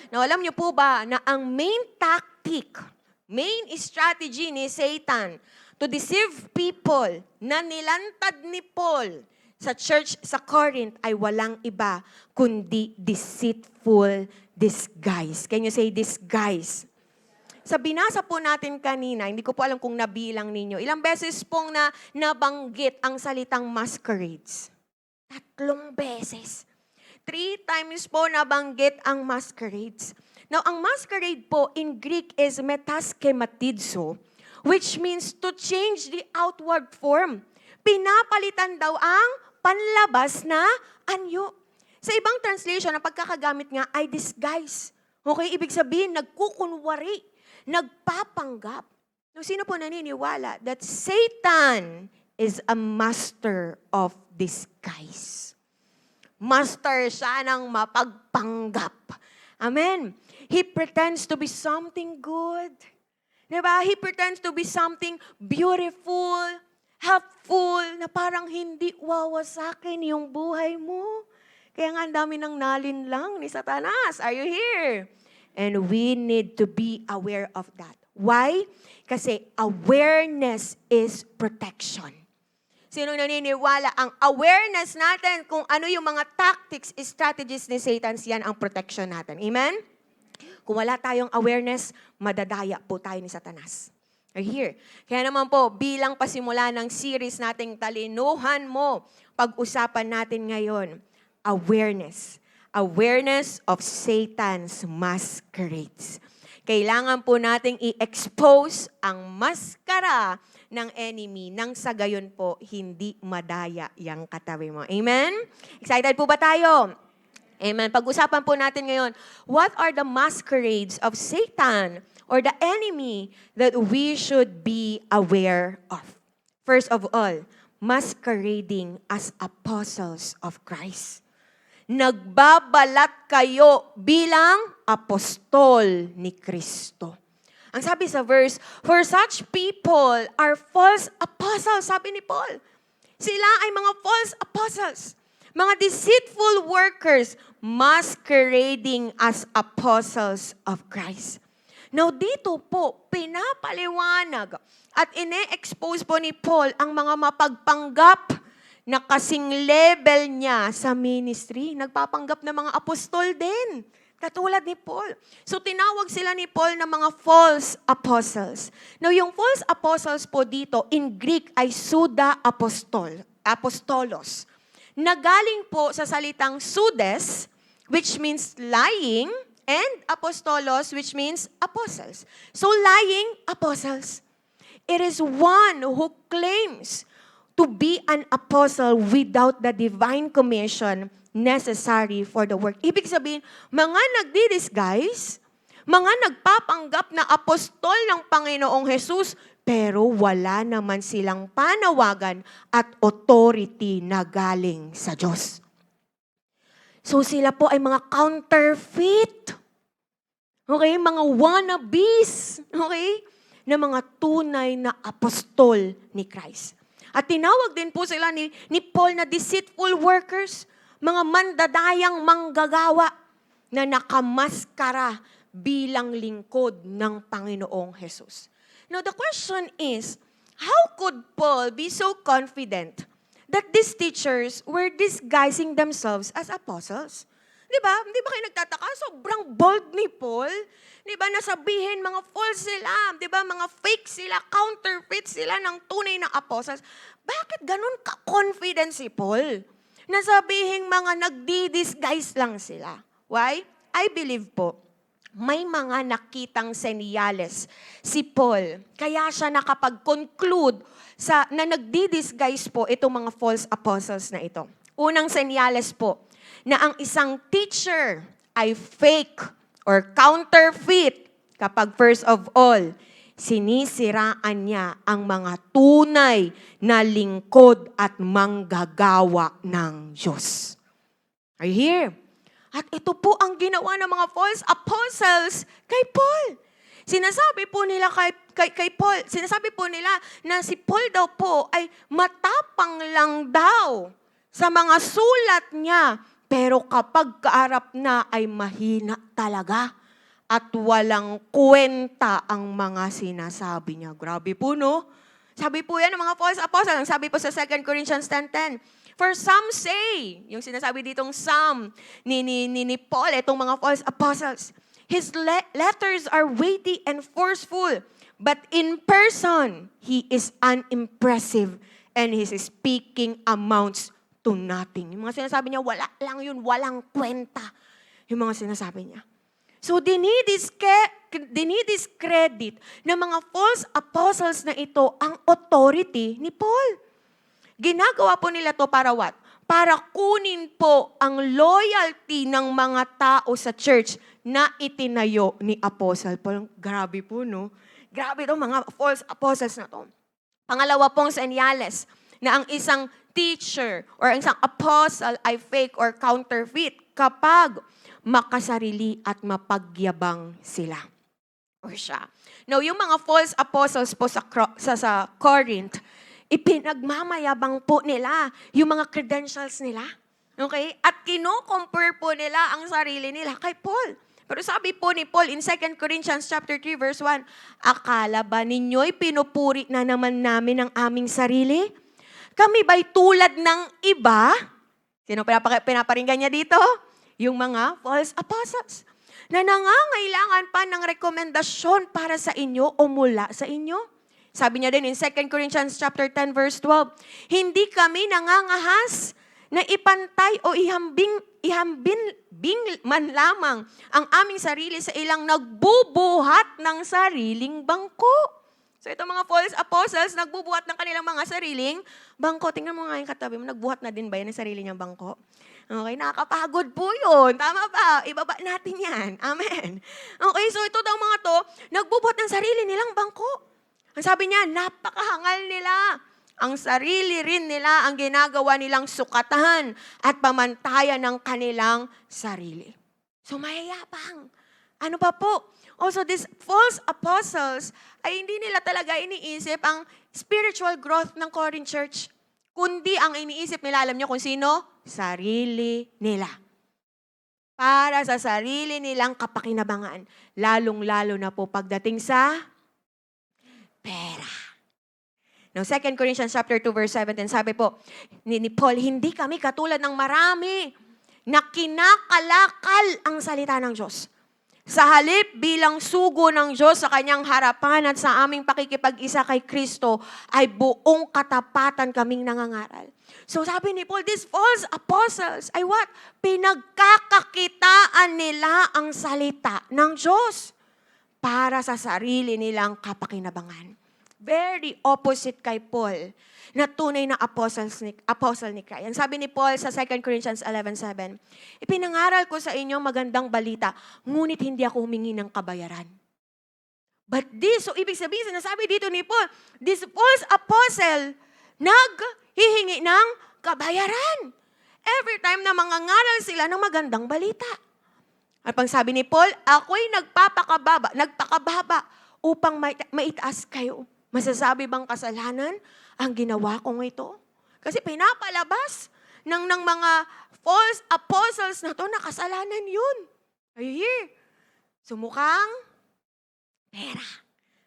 Now, alam niyo po ba na ang main tactic, main strategy ni Satan to deceive people na nilantad ni Paul sa church sa Corinth ay walang iba kundi deceitful disguise. Can you say disguise? Sa binasa po natin kanina, hindi ko po alam kung nabilang ninyo, ilang beses pong nabanggit ang salitang masquerades? 3 beses. 3 times po nabanggit ang masquerades. Now, ang masquerade po in Greek is metaschematizo, which means to change the outward form. Pinapalitan daw ang panlabas na anyo. Sa ibang translation, ang pagkakagamit nga ay disguise. Okay, ibig sabihin, nagkukunwari, nagpapanggap. Now, sino po naniniwala that Satan is a master of disguise? Master siya ng mapagpanggap. Amen. He pretends to be something good. Diba? He pretends to be something beautiful, helpful, na parang hindi wawasakin yung buhay mo. Kaya nga ang dami ng nalinlang ni Satanas. Are you here? And we need to be aware of that. Why? Kasi awareness is protection. Sino naniniwala? Ang awareness natin kung ano yung mga tactics, strategies ni Satan, yan ang protection natin. Amen? Kung wala tayong awareness, madadaya po tayo ni Satanas. Are you here? Kaya naman po, bilang pasimula ng series nating Talinuhan Mo, pag-usapan natin ngayon, awareness. Awareness of Satan's masquerades. Kailangan po nating i-expose ang maskara ng enemy nang sa gayon po hindi madaya yang katabi mo. Amen? Excited po ba tayo? Amen. Pag-usapan po natin ngayon, what are the masquerades of Satan or the enemy that we should be aware of? First of all, masquerading as apostles of Christ. Nagbabalat kayo bilang apostol ni Kristo. Ang sabi sa verse, for such people are false apostles, sabi ni Paul. Sila ay mga false apostles, mga deceitful workers, masquerading as apostles of Christ. Now dito po, pinapaliwanag at ine-expose po ni Paul ang mga mapagpanggap na kasing level niya sa ministry. Nagpapanggap na mga apostol din. Katulad ni Paul. So tinawag sila ni Paul na mga false apostles. Now yung false apostles po dito, in Greek ay pseudo apostolos. Nagaling po sa salitang pseudes, which means lying, and apostolos, which means apostles. So lying apostles. It is one who claims to be an apostle without the divine commission necessary for the work. Ibig sabihin, mga nagdi-disguise, mga nagpapanggap na apostol ng Panginoong Jesus, pero wala naman silang panawagan at authority na galing sa Diyos. So sila po ay mga counterfeit. Okay? Mga wannabes. Okay? Na mga tunay na apostol ni Christ. At tinawag din po sila ni Paul na deceitful workers, mga mandadayang manggagawa na nakamaskara bilang lingkod ng Panginoong Jesus. Now the question is, how could Paul be so confident that these teachers were disguising themselves as apostles? Di ba? Di ba kayo nagtataka? Sobrang bold ni Paul. Di ba? Nasabihin mga false sila. Di ba? Mga fake sila, counterfeit sila ng tunay na apostles. Bakit ganun ka-confident si Paul? Nasabihin mga nagdi-disguise lang sila. Why? I believe po, may mga nakitang senyales si Paul. Kaya siya nakapag-conclude na nagdi-disguise po itong mga false apostles na ito. Unang senyales po, na ang isang teacher ay fake or counterfeit kapag first of all, sinisiraan niya ang mga tunay na lingkod at manggagawa ng Diyos. Are you here? At ito po ang ginawa ng mga false apostles kay Paul. Sinasabi po nila kay Paul, sinasabi po nila na si Paul daw po ay matapang lang daw sa mga sulat niya, Pero kapag kaarap na ay mahina talaga at walang kwenta ang mga sinasabi niya. Grabe po, no? Sabi po yan ng mga false apostles. Ang sabi po sa 2 Corinthians 10:10. For some say, yung sinasabi ditong some ni Paul, itong mga false apostles, his letters are weighty and forceful, but in person, he is unimpressive and his speaking amounts to nothing. Yung mga sinasabi niya, wala lang yun, walang kwenta. Yung mga sinasabi niya. So, dinidiscredit ng mga false apostles na ito ang authority ni Paul. Ginagawa po nila to para what? Para kunin po ang loyalty ng mga tao sa church na itinayo ni Apostle Paul. Grabe po, no? Grabe itong mga false apostles na to. Pangalawa pong senyales na ang isang teacher or ang isang apostle ay fake or counterfeit kapag makasarili at mapagyabang sila or siya. Now, yung mga false apostles po sa Corinth, ipinagmamayabang po nila yung mga credentials nila. Okay? At kino-compare po nila ang sarili nila kay Paul. Pero sabi po ni Paul in 2 Corinthians chapter 3 verse 1, akala ba ninyo'y pinupuri na naman namin ang aming sarili? Kami ba'y tulad ng iba? Sino pinaparinggan niya dito? Yung mga false apostles na nangangailangan pa ng rekomendasyon para sa inyo o mula sa inyo. Sabi niya din in 2 Corinthians chapter 10 verse 12, hindi kami nangangahas na ipantay o ihambing man lamang ang aming sarili sa ilang nagbubuhat ng sariling bangko. So itong mga false apostles, nagbubuhat ng kanilang mga sariling bangko. Tingnan mo nga yung katabi mo, nagbuhat na din ba yan ng sarili niyang bangko? Okay, nakakapagod po yun. Tama ba? Ibaba natin yan. Amen. Okay, so ito daw mga to, nagbubuhat ng sarili nilang bangko. Ang sabi niya, napakahangal nila. Ang sarili rin nila ang ginagawa nilang sukatan at pamantayan ng kanilang sarili. So mayayabang. Ano pa po? Also, these false apostles ay hindi nila talaga iniisip ang spiritual growth ng Corinth Church. Kundi ang iniisip nila, alam niyo kung sino? Sarili nila. Para sa sarili nilang kapakinabangan. Lalong-lalo na po pagdating sa pera. Now, 2 Corinthians chapter 2 verse 17, sabi po ni Paul, hindi kami katulad ng marami na kinakalakal ang salita ng Diyos. Sa halip bilang sugo ng Diyos sa kanyang harapan at sa aming pakikipag-isa kay Kristo ay buong katapatan kaming nangangaral. So sabi ni Paul, these false apostles ay what? Pinagkakakitaan nila ang salita ng Diyos para sa sarili nilang kapakinabangan. Very opposite kay Paul na tunay na apostle ni Christ. Ang sabi ni Paul sa 2 Corinthians 11:7, ipinangaral ko sa inyo magandang balita, ngunit hindi ako humingi ng kabayaran. But this, so ibig sabihin, sinasabi dito ni Paul, this false apostle, naghihingi ng kabayaran. Every time na mangangaral sila ng magandang balita. At pang sabi ni Paul, ako'y nagpakababa upang maitaas kayo. Masasabi bang kasalanan ang ginawa kong ito? Kasi pinapalabas ng mga false apostles na to na kasalanan yun. Ay, sumukhang pera.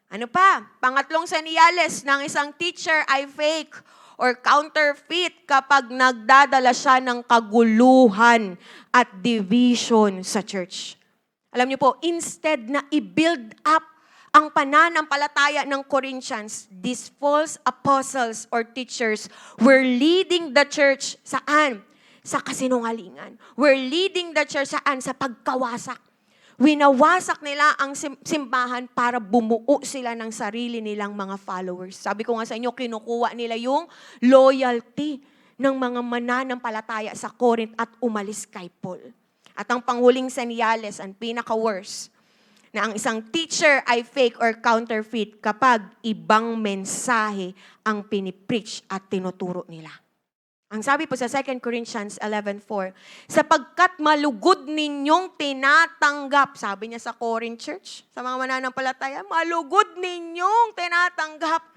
Ano pa? Pangatlong senyales ng isang teacher ay fake or counterfeit kapag nagdadala siya ng kaguluhan at division sa church. Alam niyo po, instead na i-build up ang pananampalataya ng Corinthians, these false apostles or teachers were leading the church saan? Sa kasinungalingan. Were leading the church saan? Sa pagkawasak. Winawasak nila ang simbahan para bumuo sila ng sarili nilang mga followers. Sabi ko nga sa inyo, kinukuha nila yung loyalty ng mga mananampalataya sa Corinth at umalis kay Paul. At ang panghuling senyales, ang pinaka-worst, na ang isang teacher ay fake or counterfeit kapag ibang mensahe ang pinipreach at tinuturo nila. Ang sabi po sa 2 Corinthians 11:4, sapagkat malugod ninyong tinatanggap, sabi niya sa Corinth Church, sa mga mananampalataya, malugod ninyong tinatanggap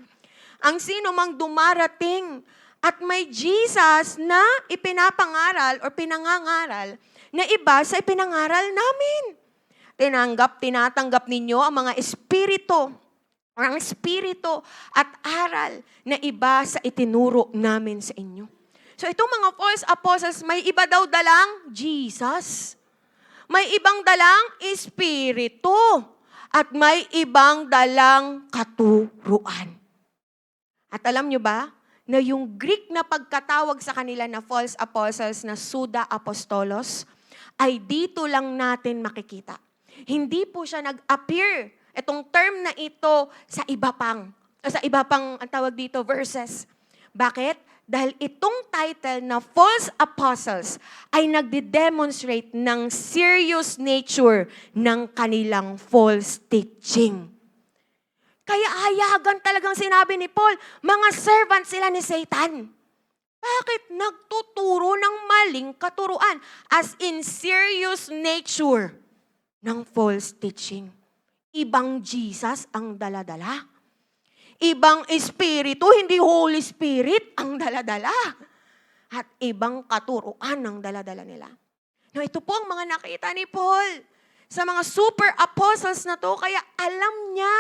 ang sino mang dumarating At may Jesus na ipinapangaral or pinangangaral na iba sa ipinangaral namin. Tinatanggap ninyo ang mga espiritu o ang espiritu at aral na iba sa itinuro namin sa inyo. So itong mga false apostles, may iba daw dalang Jesus. May ibang dalang espiritu. At may ibang dalang katuruan. At alam nyo ba, na yung Greek na pagkatawag sa kanila na false apostles na Suda Apostolos, ay dito lang natin makikita. Hindi po siya nag-appear, itong term na ito, sa iba pang, ang tawag dito, verses. Bakit? Dahil itong title na false apostles ay nagde-demonstrate ng serious nature ng kanilang false teaching. Kaya hayagan talagang sinabi ni Paul, mga servant sila ni Satan. Bakit? Nagtuturo ng maling katuruan as in serious nature ng false teaching. Ibang Jesus ang daladala. Ibang espiritu, hindi Holy Spirit ang daladala. At ibang katuruan ang daladala nila. Now, ito po ang mga nakita ni Paul sa mga super apostles na to, kaya alam niya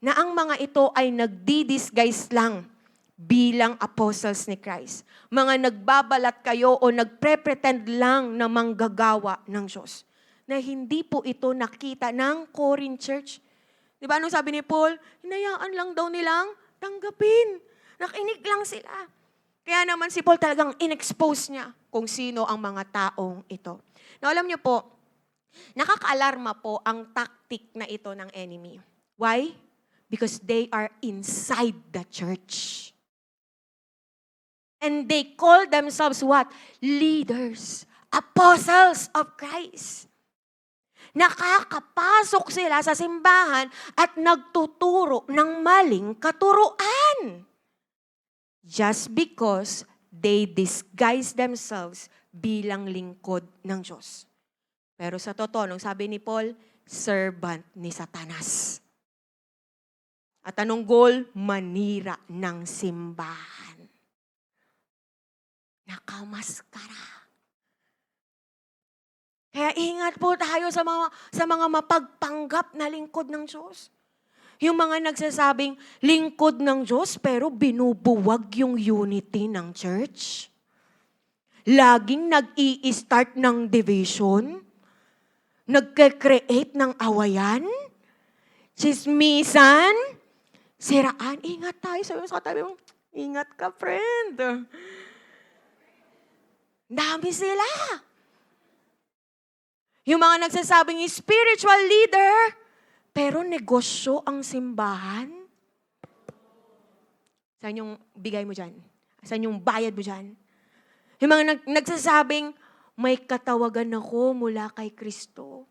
na ang mga ito ay nagdi-disguise lang bilang apostles ni Christ. Mga nagbabalat kayo o nagpre-pretend lang na manggagawa ng Diyos. Na hindi po ito nakita ng Corinth Church. Di ba anong sabi ni Paul? Hinayaan lang daw nilang tanggapin. Nakinig lang sila. Kaya naman si Paul talagang in-expose niya kung sino ang mga taong ito. Now alam niyo po, nakakaalarma po ang tactic na ito ng enemy. Why? Because they are inside the church. And they call themselves what? Leaders. Apostles of Christ. Nakakapasok sila sa simbahan at nagtuturo ng maling katuruan. Just because they disguise themselves bilang lingkod ng Diyos. Pero sa totoo, nung sabi ni Paul, servant ni Satanas. At anong goal? Manira ng simbahan. Nakamaskara. Kaya ingat po tayo sa mga mapagpanggap na lingkod ng Diyos. Yung mga nagsasabing lingkod ng Diyos pero binubuwag yung unity ng church. Laging nag-i-start ng division. Nagke-create ng awayan. Chismisan. Siraan. Ingat tayo. Sabi mo sa katabi mo, ingat ka, friend. Dami sila. Yung mga nagsasabing spiritual leader, pero negosyo ang simbahan. Saan yung bigay mo dyan? Saan yung bayad mo dyan? Yung mga nagsasabing, may katawagan ako mula kay Kristo.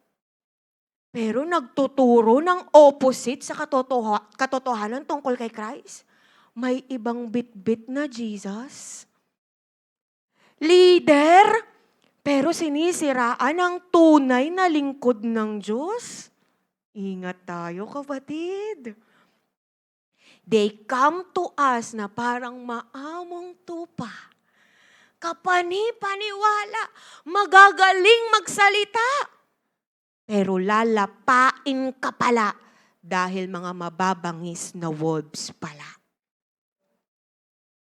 Pero nagtuturo ng opposite sa katotohanan tungkol kay Christ. May ibang bit-bit na Jesus. Leader, pero sinisiraan ang tunay na lingkod ng Diyos. Ingat tayo, kapatid. They come to us na parang maamong tupa. Kapani-paniwala, magagaling magsalita. Pero lalapain ka pala dahil mga mababangis na wolves pala.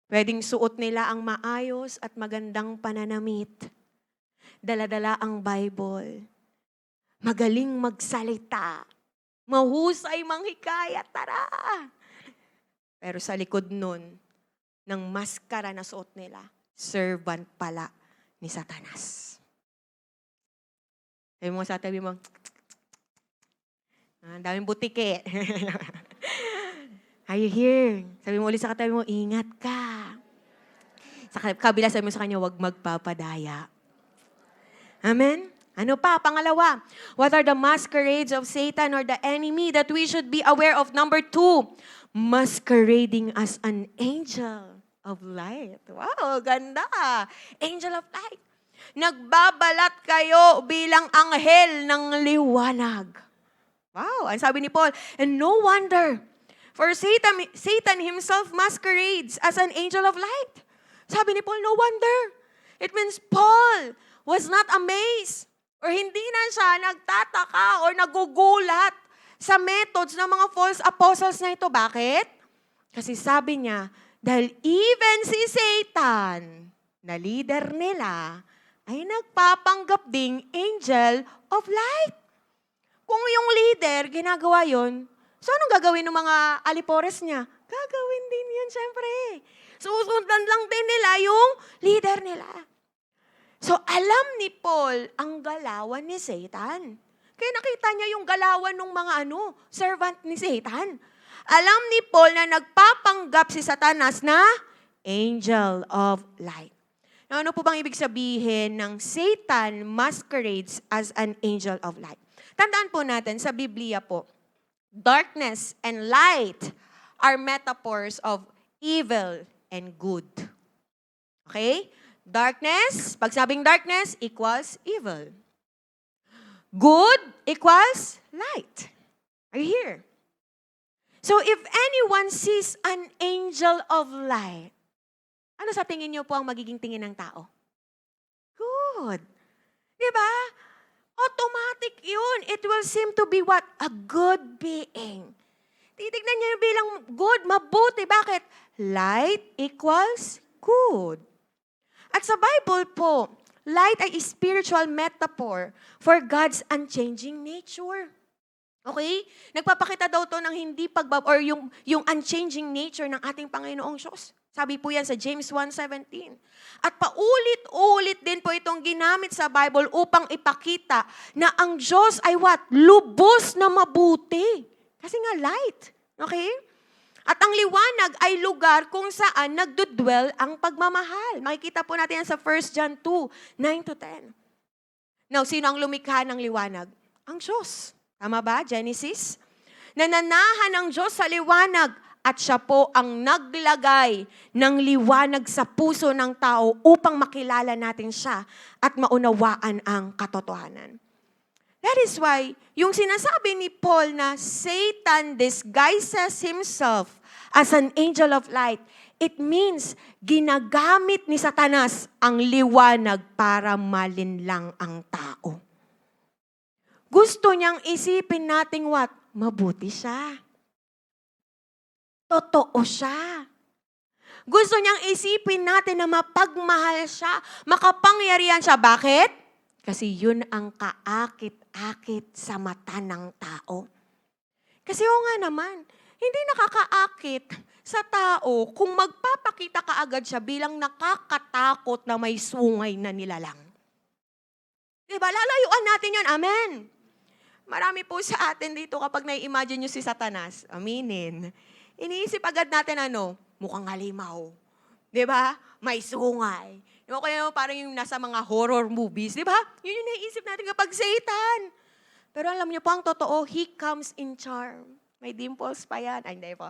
Pwedeng suot nila ang maayos at magandang pananamit. Dala-dala ang Bible. Magaling magsalita. Mahusay manghikaya, tara! Pero sa likod nun, ng maskara na suot nila, servant pala ni Satanas. Sabi mo sa tabi mo, daming butike. Are you here? Sabi mo ulit sa katabi mo, ingat ka. Sa kabila sabi mo sa kanya, huwag magpapadaya. Amen? Ano pa? Pangalawa, what are the masquerades of Satan or the enemy that we should be aware of? Number 2, masquerading as an angel of light. Wow, ganda. Angel of light. Nagbabalat kayo bilang anghel ng liwanag. Wow, ang sabi ni Paul, and no wonder, for Satan himself masquerades as an angel of light. Sabi ni Paul, no wonder. It means Paul was not amazed or hindi na siya nagtataka or nagugulat sa methods ng mga false apostles na ito. Bakit? Kasi sabi niya, dahil even si Satan, na leader nila, ay nagpapanggap ding angel of light. Kung yung leader, ginagawa yon, so anong gagawin ng mga alipores niya? Gagawin din yun, syempre. Susundan lang din nila yung leader nila. So alam ni Paul ang galawan ni Satan. Kaya nakita niya yung galawan ng mga servant ni Satan. Alam ni Paul na nagpapanggap si Satanas na angel of light. Now, ano po bang ibig sabihin ng Satan masquerades as an angel of light? Tandaan po natin sa Biblia po, darkness and light are metaphors of evil and good. Okay? Darkness, pag sabing darkness, equals evil. Good equals light. Are you here? So if anyone sees an angel of light, ano sa tingin niyo po ang magiging tingin ng tao? Good. Diba? Automatic yun. It will seem to be what? A good being. Titignan niyo yung bilang good, mabuti. Bakit? Light equals good. At sa Bible po, light ay spiritual metaphor for God's unchanging nature. Okay? Nagpapakita daw to ng hindi or yung unchanging nature ng ating Panginoong Diyos. Sabi po yan sa James 1:17. At paulit-ulit din po itong ginamit sa Bible upang ipakita na ang Diyos ay what? Lubos na mabuti. Kasi nga light. Okay? At ang liwanag ay lugar kung saan nagdudwell ang pagmamahal. Makikita po natin yan sa 1 John 2:9-10. Now, sino ang lumikha ng liwanag? Ang Diyos. Tama ba? Genesis? Nananahan ng Diyos sa liwanag at siya po ang naglagay ng liwanag sa puso ng tao upang makilala natin siya at maunawaan ang katotohanan. That is why, yung sinasabi ni Paul na Satan disguises himself as an angel of light, it means ginagamit ni Satanas ang liwanag para malinlang ang tao. Gusto niyang isipin nating what? Mabuti siya. Totoo siya. Gusto niyang isipin natin na mapagmahal siya, makapangyarihan siya. Bakit? Kasi yun ang kaakit-akit sa mata ng tao. Kasi nga naman, hindi nakakaakit sa tao kung magpapakita ka agad siya bilang nakakatakot na may sungay na nilalang. Diba? Lalayuan natin yun. Amen. Marami po sa atin dito kapag nai-imagine nyo si Satanas, aminin, iniisip agad natin mukhang halimaw. Diba? May sungay. Yung kaya parang yung nasa mga horror movies, diba? Yun yung naiisip natin kapag Satan. Pero alam niyo po ang totoo, he comes in charm. May dimples pa yan. Ay, hindi po.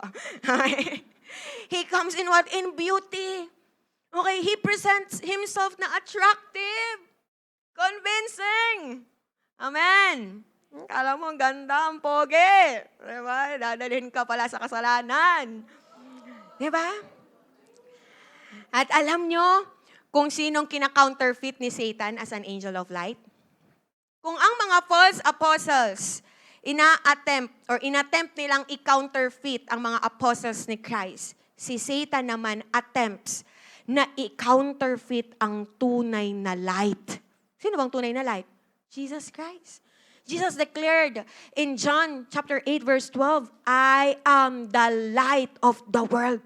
He comes in what? In beauty. Okay, he presents himself na attractive. Convincing. Amen. Kala mo, ang ganda, ang pogi. Diba? Dadalhin ka pala sa kasalanan. Diba? At alam nyo kung sinong kina-counterfeit ni Satan as an angel of light? Kung ang mga false apostles, inattempt nilang i-counterfeit ang mga apostles ni Christ, si Satan naman attempts na i-counterfeit ang tunay na light. Sino bang tunay na light? Jesus Christ. Jesus declared in John chapter 8 verse 12, I am the light of the world.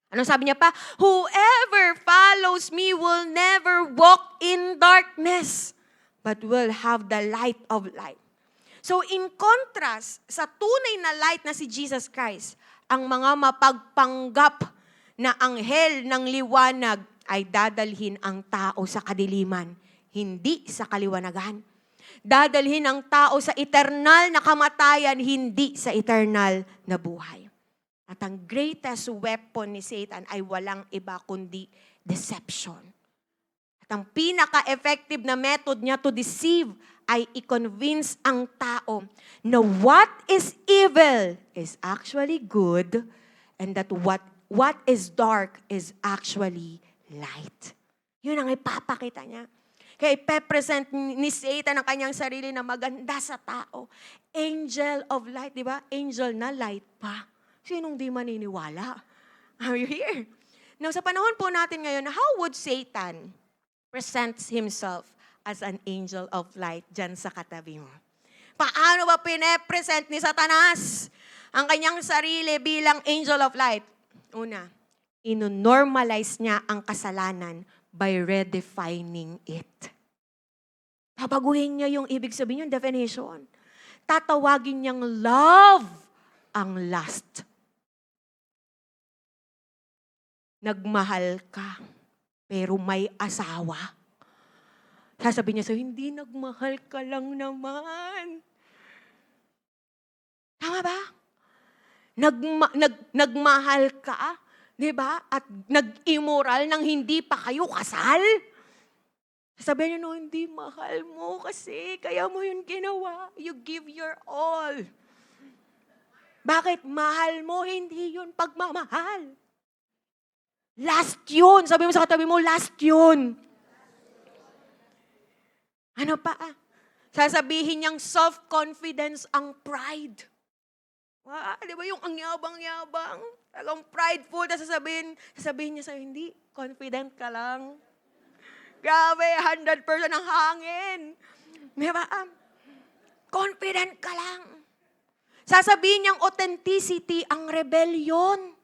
Anong sabi niya pa? Whoever follows me will never walk in darkness, but will have the light of light. So in contrast sa tunay na light na si Jesus Christ, ang mga mapagpanggap na anghel ng liwanag ay dadalhin ang tao sa kadiliman, hindi sa kaliwanagan. Dadalhin ang tao sa eternal na kamatayan, hindi sa eternal na buhay. At ang greatest weapon ni Satan ay walang iba kundi deception. At ang pinaka-effective na method niya to deceive ay i-convince ang tao na what is evil is actually good and that what what is dark is actually light. Yun ang ipapakita niya. Kaya ipepresent ni Satan ang kanyang sarili na maganda sa tao. Angel of light, di ba? Angel na light pa. Sinong di maniniwala? Are you here? Now, sa panahon po natin ngayon, how would Satan present himself as an angel of light dyan sa katabi mo? Paano ba pinepresent ni Satanas ang kanyang sarili bilang angel of light? Una, ino-normalize niya ang kasalanan by redefining it. Babaguhin niya yung ibig sabihin, yung definition. Tatawagin niyang love ang lust. Nagmahal ka, pero may asawa. Sasabihin niya sa'yo, hindi, nagmahal ka lang naman. Tama ba? Nagmahal ka, di ba? At nag-immoral nang hindi pa kayo kasal. Sabihin niyo, no, hindi, mahal mo kasi, kaya mo yun ginawa. You give your all. Bakit? Mahal mo, hindi yun pagmamahal. Last yun. Sabi mo sa katabi mo, last yun. Ano pa? Sasabihin niyang self-confidence ang pride. Di ba yung ang yabang-yabang? Talagang prideful. Sasabihin niya sa'yo, hindi, confident ka lang. Grabe, 100% ang hangin. Di ba? Confident ka lang. Sasabihin niyang authenticity ang rebellion.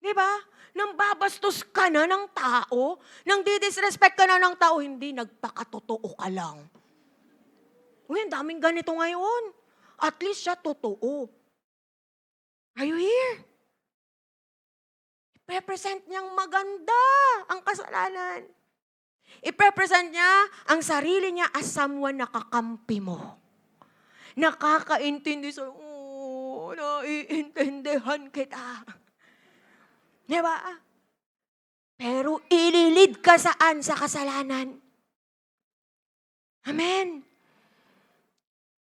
Di ba? Nang babastos ka na ng tao, nang didisrespect ka na ng tao, hindi, nagpakatotoo ka lang. Uy, ang daming ganito ngayon. At least siya totoo. Are you here? I-represent niyang maganda ang kasalanan. I-represent niya ang sarili niya as someone na kakampi mo. Nakakaintindi sa'yo, naiintindihan kita. Di ba? Pero ililid ka saan sa kasalanan? Amen.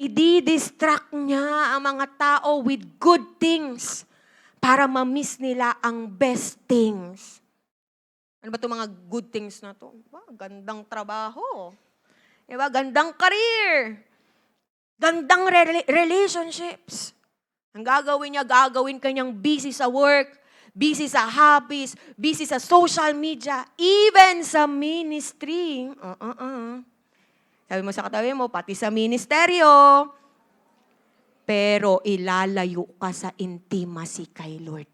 I-distract niya ang mga tao with good things para ma-miss nila ang best things. Ano ba itong mga good things na to? Diba? Gandang trabaho. Diba? Gandang career. Gandang relationships. Ang gagawin niya, gagawin kanyang busy sa work, busy sa hobbies, busy sa social media, even sa ministry. Sabi mo sa katabi mo, pati sa ministeryo. Pero ilalayo ka sa intimacy kay Lord.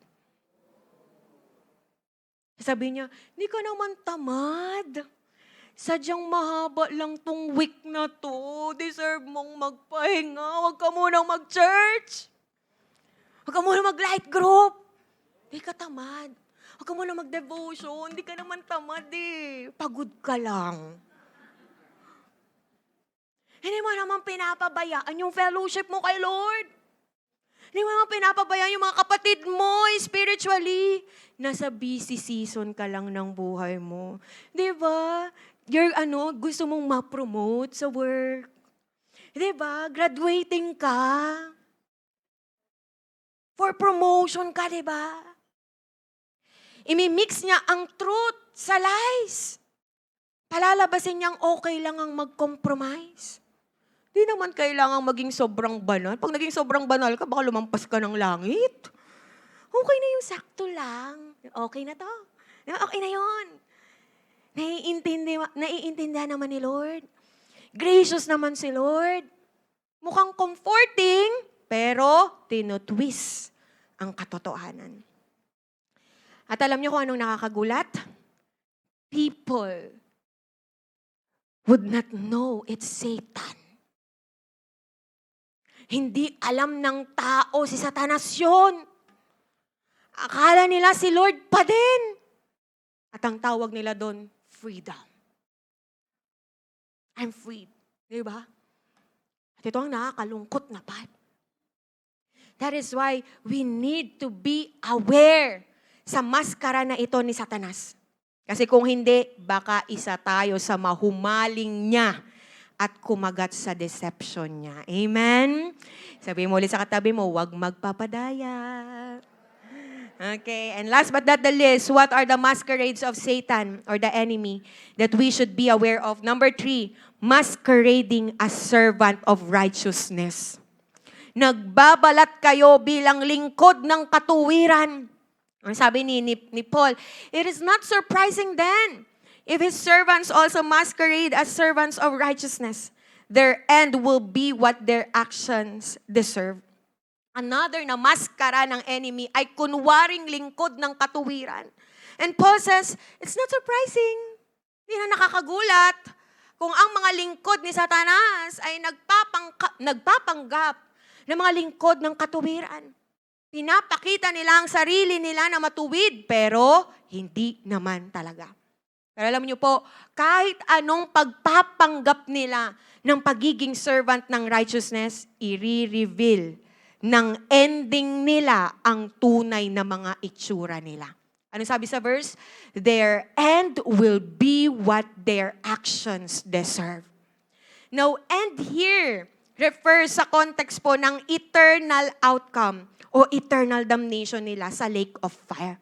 Sabi niya, hindi ka naman tamad. Sadyang mahaba lang tong week na to. Deserve mong magpahinga. Huwag ka munang mag-church. Huwag ka munang mag-light group. Hindi ka tamad. Huwag ka munang mag-devotion. Hindi ka naman tamad eh. Pagod ka lang. Hindi mo naman pinapabayaan yung fellowship mo kay Lord. Hindi mo naman pinapabayaan yung mga kapatid mo spiritually. Nasa busy season ka lang ng buhay mo. Di ba? Gusto mong ma-promote sa work. Di ba? Graduating ka. For promotion ka, di ba? Imimix niya ang truth sa lies. Palalabasin niyang okay lang ang mag-compromise. Di naman kailangang maging sobrang banal. Pag naging sobrang banal ka, baka lumampas ka ng langit. Okay na yung sakto lang. Okay na to. Okay na yun. Naiintindihan naman ni Lord. Gracious naman si Lord. Mukhang comforting, pero tinutwist ang katotohanan. At alam niyo kung anong nakakagulat? People would not know it's Satan. Hindi alam ng tao si Satanas yun. Akala nila si Lord pa din. At ang tawag nila doon, freedom. I'm free. Di ba? At ito ang nakakalungkot na part. That is why we need to be aware sa maskara na ito ni Satanas. Kasi kung hindi, baka isa tayo sa mahumaling niya at kumagat sa deception niya. Amen? Sabi mo ulit sa katabi mo, huwag magpapadaya. Okay, and last but not the least, what are the masquerades of Satan or the enemy that we should be aware of? Number 3, masquerading as servant of righteousness. Nagbabalat kayo bilang lingkod ng katuwiran. Ang sabi ni Paul, it is not surprising then if his servants also masquerade as servants of righteousness. Their end will be what their actions deserve. Another na maskara ng enemy ay kunwaring lingkod ng katuwiran. And Paul says, it's not surprising. Hindi na nakakagulat kung ang mga lingkod ni Satanas ay nagpapanggap ng mga lingkod ng katuwiran. Pinapakita nila ang sarili nila na matuwid, pero hindi naman talaga. Pero alam niyo po, kahit anong pagpapanggap nila ng pagiging servant ng righteousness, i-reveal ng ending nila ang tunay na mga itsura nila. Ano sabi sa verse? Their end will be what their actions deserve. Now, end here refers sa context po ng eternal outcome o eternal damnation nila sa lake of fire.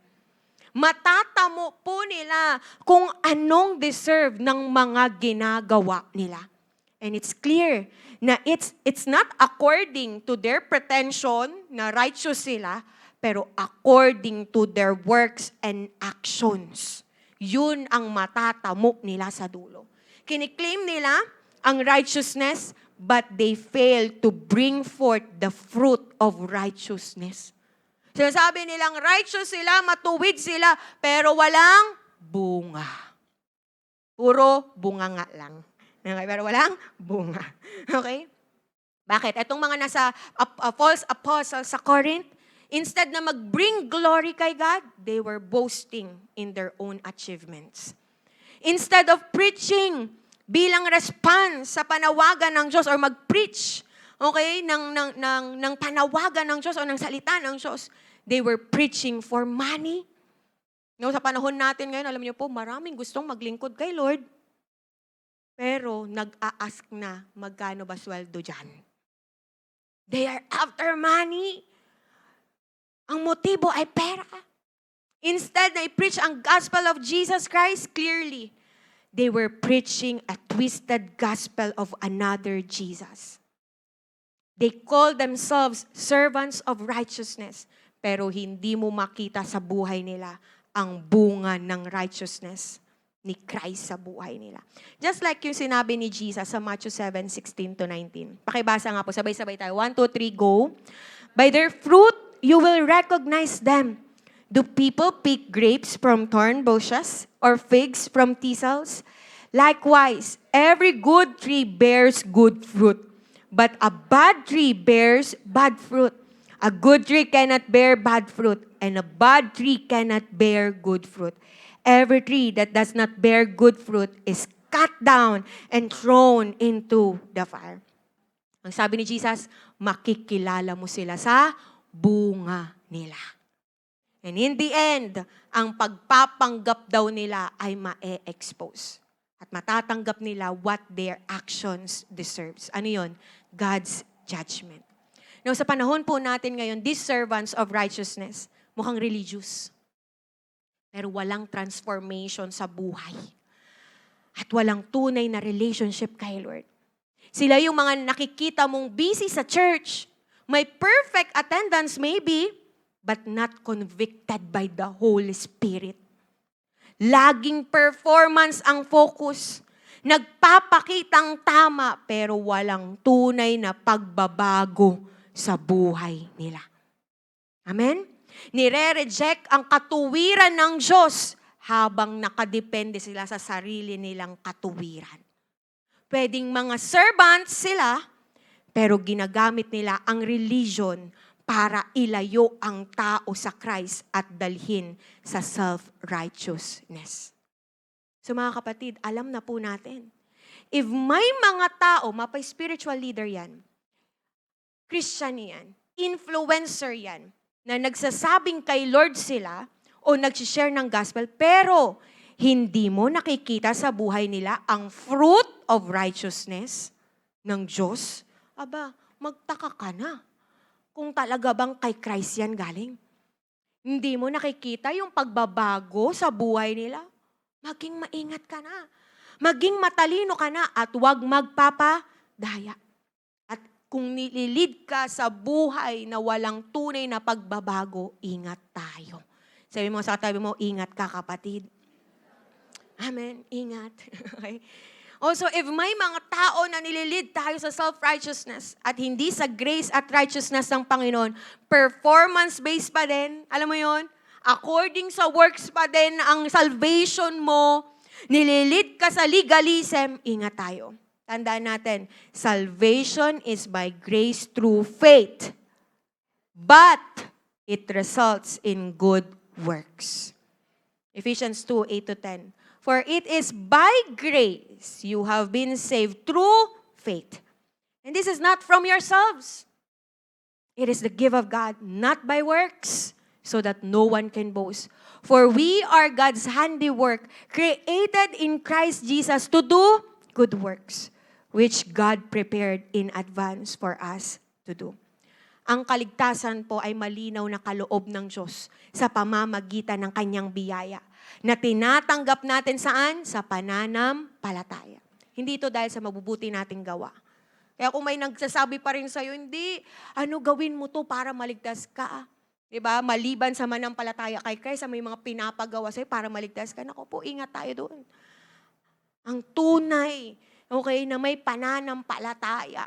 Matatamo po nila kung anong deserve ng mga ginagawa nila. And it's clear na it's not according to their pretension na righteous sila, pero according to their works and actions. Yun ang matatamo nila sa dulo. Kiniklaim nila ang righteousness, but they fail to bring forth the fruit of righteousness. Sinasabi nilang righteous sila, matuwid sila, pero walang bunga. Puro bunga nga lang. Okay, pero walang bunga. Okay? Bakit? Etong mga nasa false apostles sa Corinth, instead na mag-bring glory kay God, they were boasting in their own achievements. Instead of preaching bilang response sa panawagan ng Diyos or mag-preach, okay, ng panawagan ng Diyos o ng salita ng Diyos, they were preaching for money. No, sa panahon natin ngayon, alam niyo po, maraming gustong maglingkod kay Lord. Pero nag-a-ask na magkano ba sweldo dyan. They are after money. Ang motibo ay pera. Instead na i-preach ang gospel of Jesus Christ clearly, they were preaching a twisted gospel of another Jesus. They call themselves servants of righteousness, pero hindi mo makita sa buhay nila ang bunga ng righteousness ni Christ sa buhay nila. Just like yung sinabi ni Jesus sa Matthew 7:16-19. Pakibasa nga po, sabay-sabay tayo. 1, 2, 3, go. By their fruit, you will recognize them. Do people pick grapes from thorn bushes or figs from thistles? Likewise, every good tree bears good fruit, but a bad tree bears bad fruit. A good tree cannot bear bad fruit, and a bad tree cannot bear good fruit. Every tree that does not bear good fruit is cut down and thrown into the fire. Ang sabi ni Jesus, makikilala mo sila sa bunga nila. And in the end, ang pagpapanggap daw nila ay ma-expose. At matatanggap nila what their actions deserves. Ano yun? God's judgment. Now, sa panahon po natin ngayon, these servants of righteousness, mukhang religious. Pero walang transformation sa buhay. At walang tunay na relationship kay Lord. Sila yung mga nakikita mong busy sa church. May perfect attendance maybe, but not convicted by the Holy Spirit. Laging performance ang focus. Nagpapakitang tama, pero walang tunay na pagbabago sa buhay nila. Amen? Nire-reject ang katuwiran ng Diyos habang nakadepende sila sa sarili nilang katuwiran. Pwedeng mga servants sila, pero ginagamit nila ang religion para ilayo ang tao sa Christ at dalhin sa self-righteousness. So mga kapatid, alam na po natin, if may mga tao, mapay spiritual leader yan, Christian yan, influencer yan, na nagsasabing kay Lord sila o nagsishare ng gospel, pero hindi mo nakikita sa buhay nila ang fruit of righteousness ng Diyos, aba, magtaka ka na kung talaga bang kay Christ yan galing. Hindi mo nakikita yung pagbabago sa buhay nila? Maging maingat ka na. Maging matalino ka na at huwag magpapadaya. At kung nililid ka sa buhay na walang tunay na pagbabago, ingat tayo. Sabi mo sa katabi mo, ingat ka kapatid. Amen. Ingat. Okay? Also, if may mga tao na nililid tayo sa self-righteousness at hindi sa grace at righteousness ng Panginoon, performance-based pa din, alam mo yon? According sa works pa din ang salvation mo, nililid ka sa legalism, ingat tayo. Tandaan natin, salvation is by grace through faith, but it results in good works. Ephesians 2, 8-10. For it is by grace you have been saved through faith. And this is not from yourselves. It is the gift of God, not by works, so that no one can boast. For we are God's handiwork, created in Christ Jesus to do good works, which God prepared in advance for us to do. Ang kaligtasan po ay malinaw na kaloob ng Diyos sa pamamagitan ng kanyang biyaya na tinatanggap natin saan? Sa pananampalataya. Hindi ito dahil sa mabubuti nating gawa. Kaya kung may nagsasabi pa rin sa'yo, hindi, gawin mo to para maligtas ka. Diba? Maliban sa manampalataya kay Christ, may mga pinapagawa sa'yo para maligtas ka. Naku po, ingat tayo doon. Ang tunay, okay, na may pananampalataya,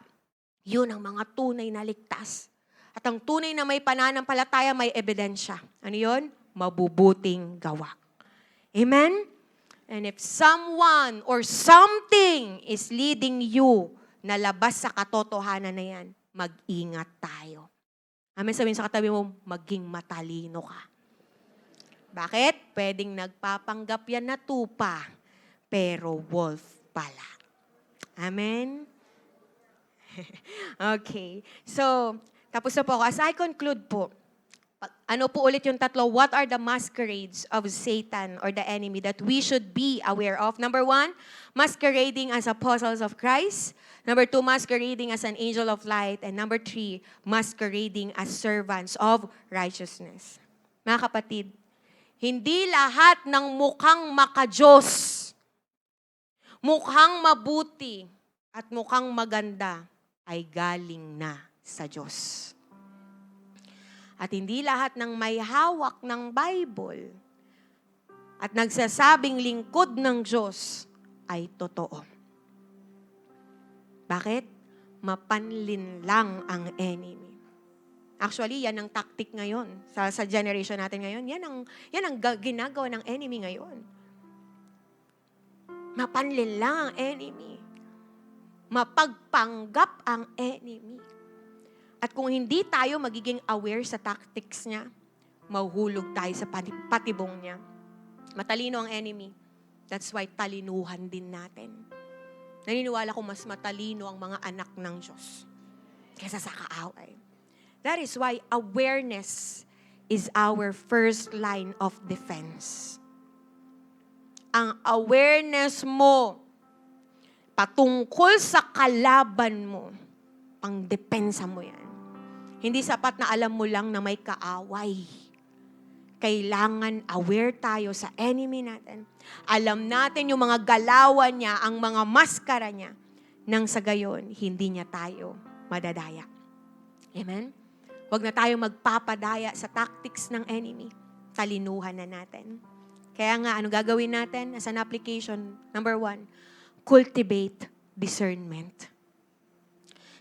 yun ang mga tunay na ligtas. At ang tunay na may pananampalataya, may ebidensya. Ano yun? Mabubuting gawa. Amen? And if someone or something is leading you na labas sa katotohanan na yan, mag-ingat tayo. Amen, sabihin sa katabi mo, maging matalino ka. Bakit? Pwedeng nagpapanggap yan na tupa, pero wolf pala. Amen? Okay. So, tapos na po ako. As I conclude po, ano po ulit yung tatlo? What are the masquerades of Satan or the enemy that we should be aware of? Number 1, masquerading as apostles of Christ. Number 2, masquerading as an angel of light. And number 3, masquerading as servants of righteousness. Mga kapatid, hindi lahat ng mukhang makajos, mukhang mabuti, at mukhang maganda ay galing na sa Diyos. At hindi lahat ng may hawak ng Bible at nagsasabing lingkod ng Diyos ay totoo. Bakit? Mapanlin lang ang enemy. Actually, yan ang tactic ngayon. Sa generation natin ngayon, yan ang ginagawa ng enemy ngayon. Mapanlin lang ang enemy. Mapagpanggap ang enemy. At kung hindi tayo magiging aware sa tactics niya, mahuhulog tayo sa patibong niya. Matalino ang enemy. That's why talinuhan din natin. Naniniwala ko mas matalino ang mga anak ng Diyos kaysa sa kaaway. That is why awareness is our first line of defense. Ang awareness mo patungkol sa kalaban mo, pang depensa mo yan. Hindi sapat na alam mo lang na may kaaway. Kailangan aware tayo sa enemy natin. Alam natin yung mga galawan niya, ang mga maskara niya, nang sa gayon, hindi niya tayo madadaya. Amen? Huwag na tayo magpapadaya sa tactics ng enemy. Talinuhan na natin. Kaya nga, ano gagawin natin as an application? Number 1, cultivate discernment.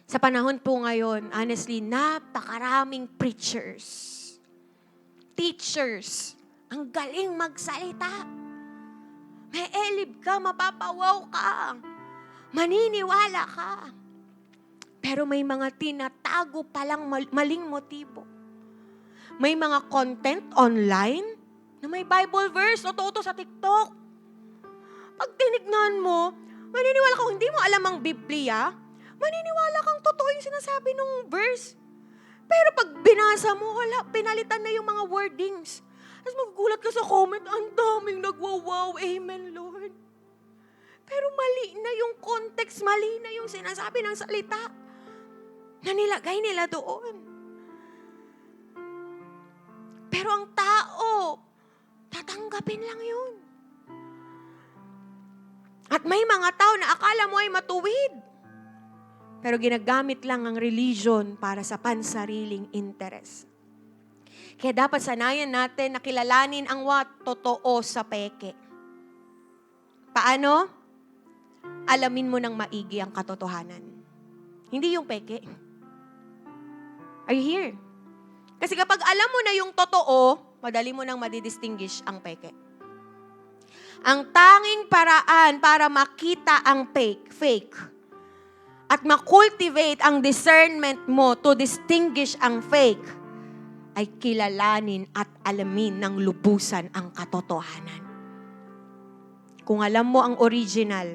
Sa panahon po ngayon, honestly, napakaraming preachers, teachers, ang galing magsalita. May elib ka, mapapawaw ka, maniniwala ka. Pero may mga tinatago palang maling motibo. May mga content online na may Bible verse o toto sa TikTok. Pag tinignan mo, maniniwala ka, hindi mo alam ang Biblia, maniniwala kang totoo yung sinasabi ng verse. Pero pag binasa mo, wala, pinalitan na yung mga wordings. Tapos magugulat ka sa comment, ang daming nagwawaw, amen, Lord. Pero mali na yung context, mali na yung sinasabi ng salita na nilagay nila doon. Pero Pero ang tao, tatanggapin lang yun. At may mga tao na akala mo ay matuwid. Pero ginagamit lang ang religion para sa pansariling interes. Kaya dapat sanayan natin na kilalanin ang totoo sa peke. Paano? Alamin mo ng maigi ang katotohanan. Hindi yung peke. Are you here? Kasi kapag alam mo na yung totoo, madali mo nang madidistinguish ang peke. Ang tanging paraan para makita ang fake, at makultivate ang discernment mo to distinguish ang fake, ay kilalanin at alamin ng lubusan ang katotohanan. Kung alam mo ang original,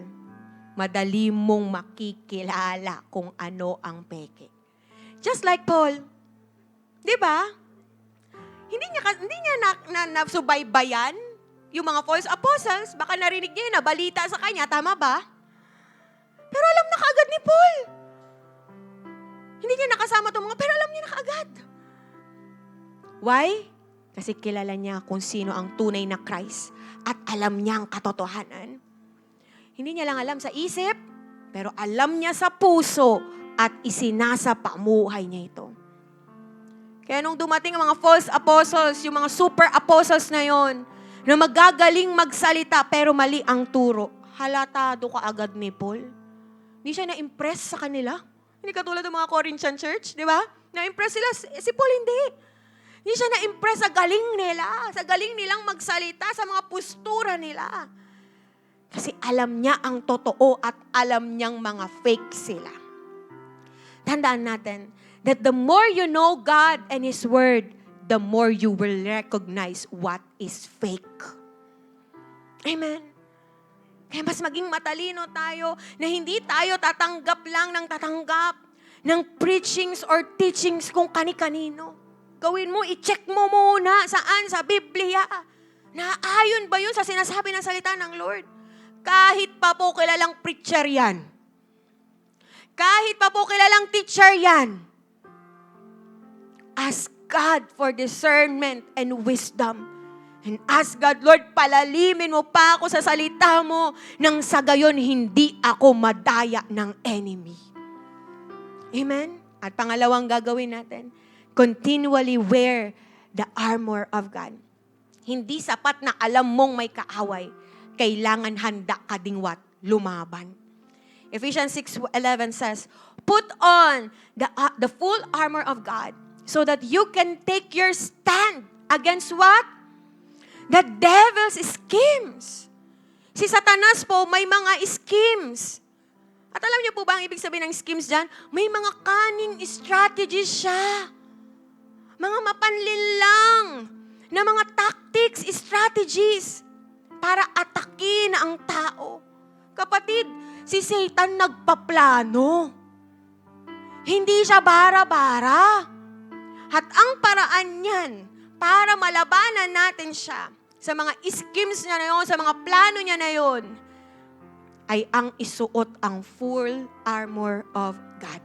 madali mong makikilala kung ano ang peke. Just like Paul. Di ba? Hindi niya nasubaybayan yung mga false apostles. Baka narinig niya na balita sa kanya. Tama ba? Pero alam na kaagad ni Paul. Hindi niya nakasama itong mga, pero alam niya na kaagad. Why? Kasi kilala niya kung sino ang tunay na Christ at alam niya ang katotohanan. Hindi niya lang alam sa isip, pero alam niya sa puso at isinasa pamuhay niya ito. Kaya nung dumating ang mga false apostles, yung mga super apostles na yon, na magagaling magsalita pero mali ang turo, halatado ka agad ni Paul. Hindi siya na-impress sa kanila. Hindi katulad ng mga Corinthian church, di ba? Na-impress sila, si Paul hindi. Hindi siya na-impress sa galing nila, sa galing nilang magsalita, sa mga postura nila. Kasi alam niya ang totoo at alam niyang mga fake sila. Tandaan natin that the more you know God and His Word, the more you will recognize what is fake. Amen. Kaya mas maging matalino tayo na hindi tayo tatanggap lang ng tatanggap ng preachings or teachings kung kani-kanino. Gawin mo, i-check mo muna saan sa Biblia. Naayon ba yun sa sinasabi ng salita ng Lord? Kahit pa po kilalang preacher yan. Kahit pa po kilalang teacher yan. Ask God for discernment and wisdom. And ask God, Lord, palalimin mo pa ako sa salita mo nang sa gayon hindi ako madaya ng enemy. Amen? At pangalawang gagawin natin, continually wear the armor of God. Hindi sapat na alam mong may kaaway. Kailangan handa ka ding lumaban. Ephesians 6:11 says, put on the full armor of God so that you can take your stand against what? The devil's schemes. Si Satanas po, may mga schemes. At alam niyo po ba ang ibig sabihin ng schemes dyan? May mga cunning strategies siya. Mga mapanlinlang na mga tactics, strategies para atakin ang tao. Kapatid, si Satan nagpaplano. Hindi siya bara-bara. At ang paraan niyan para malabanan natin siya sa mga schemes niya na yun, sa mga plano niya na yun, ay ang isuot ang full armor of God.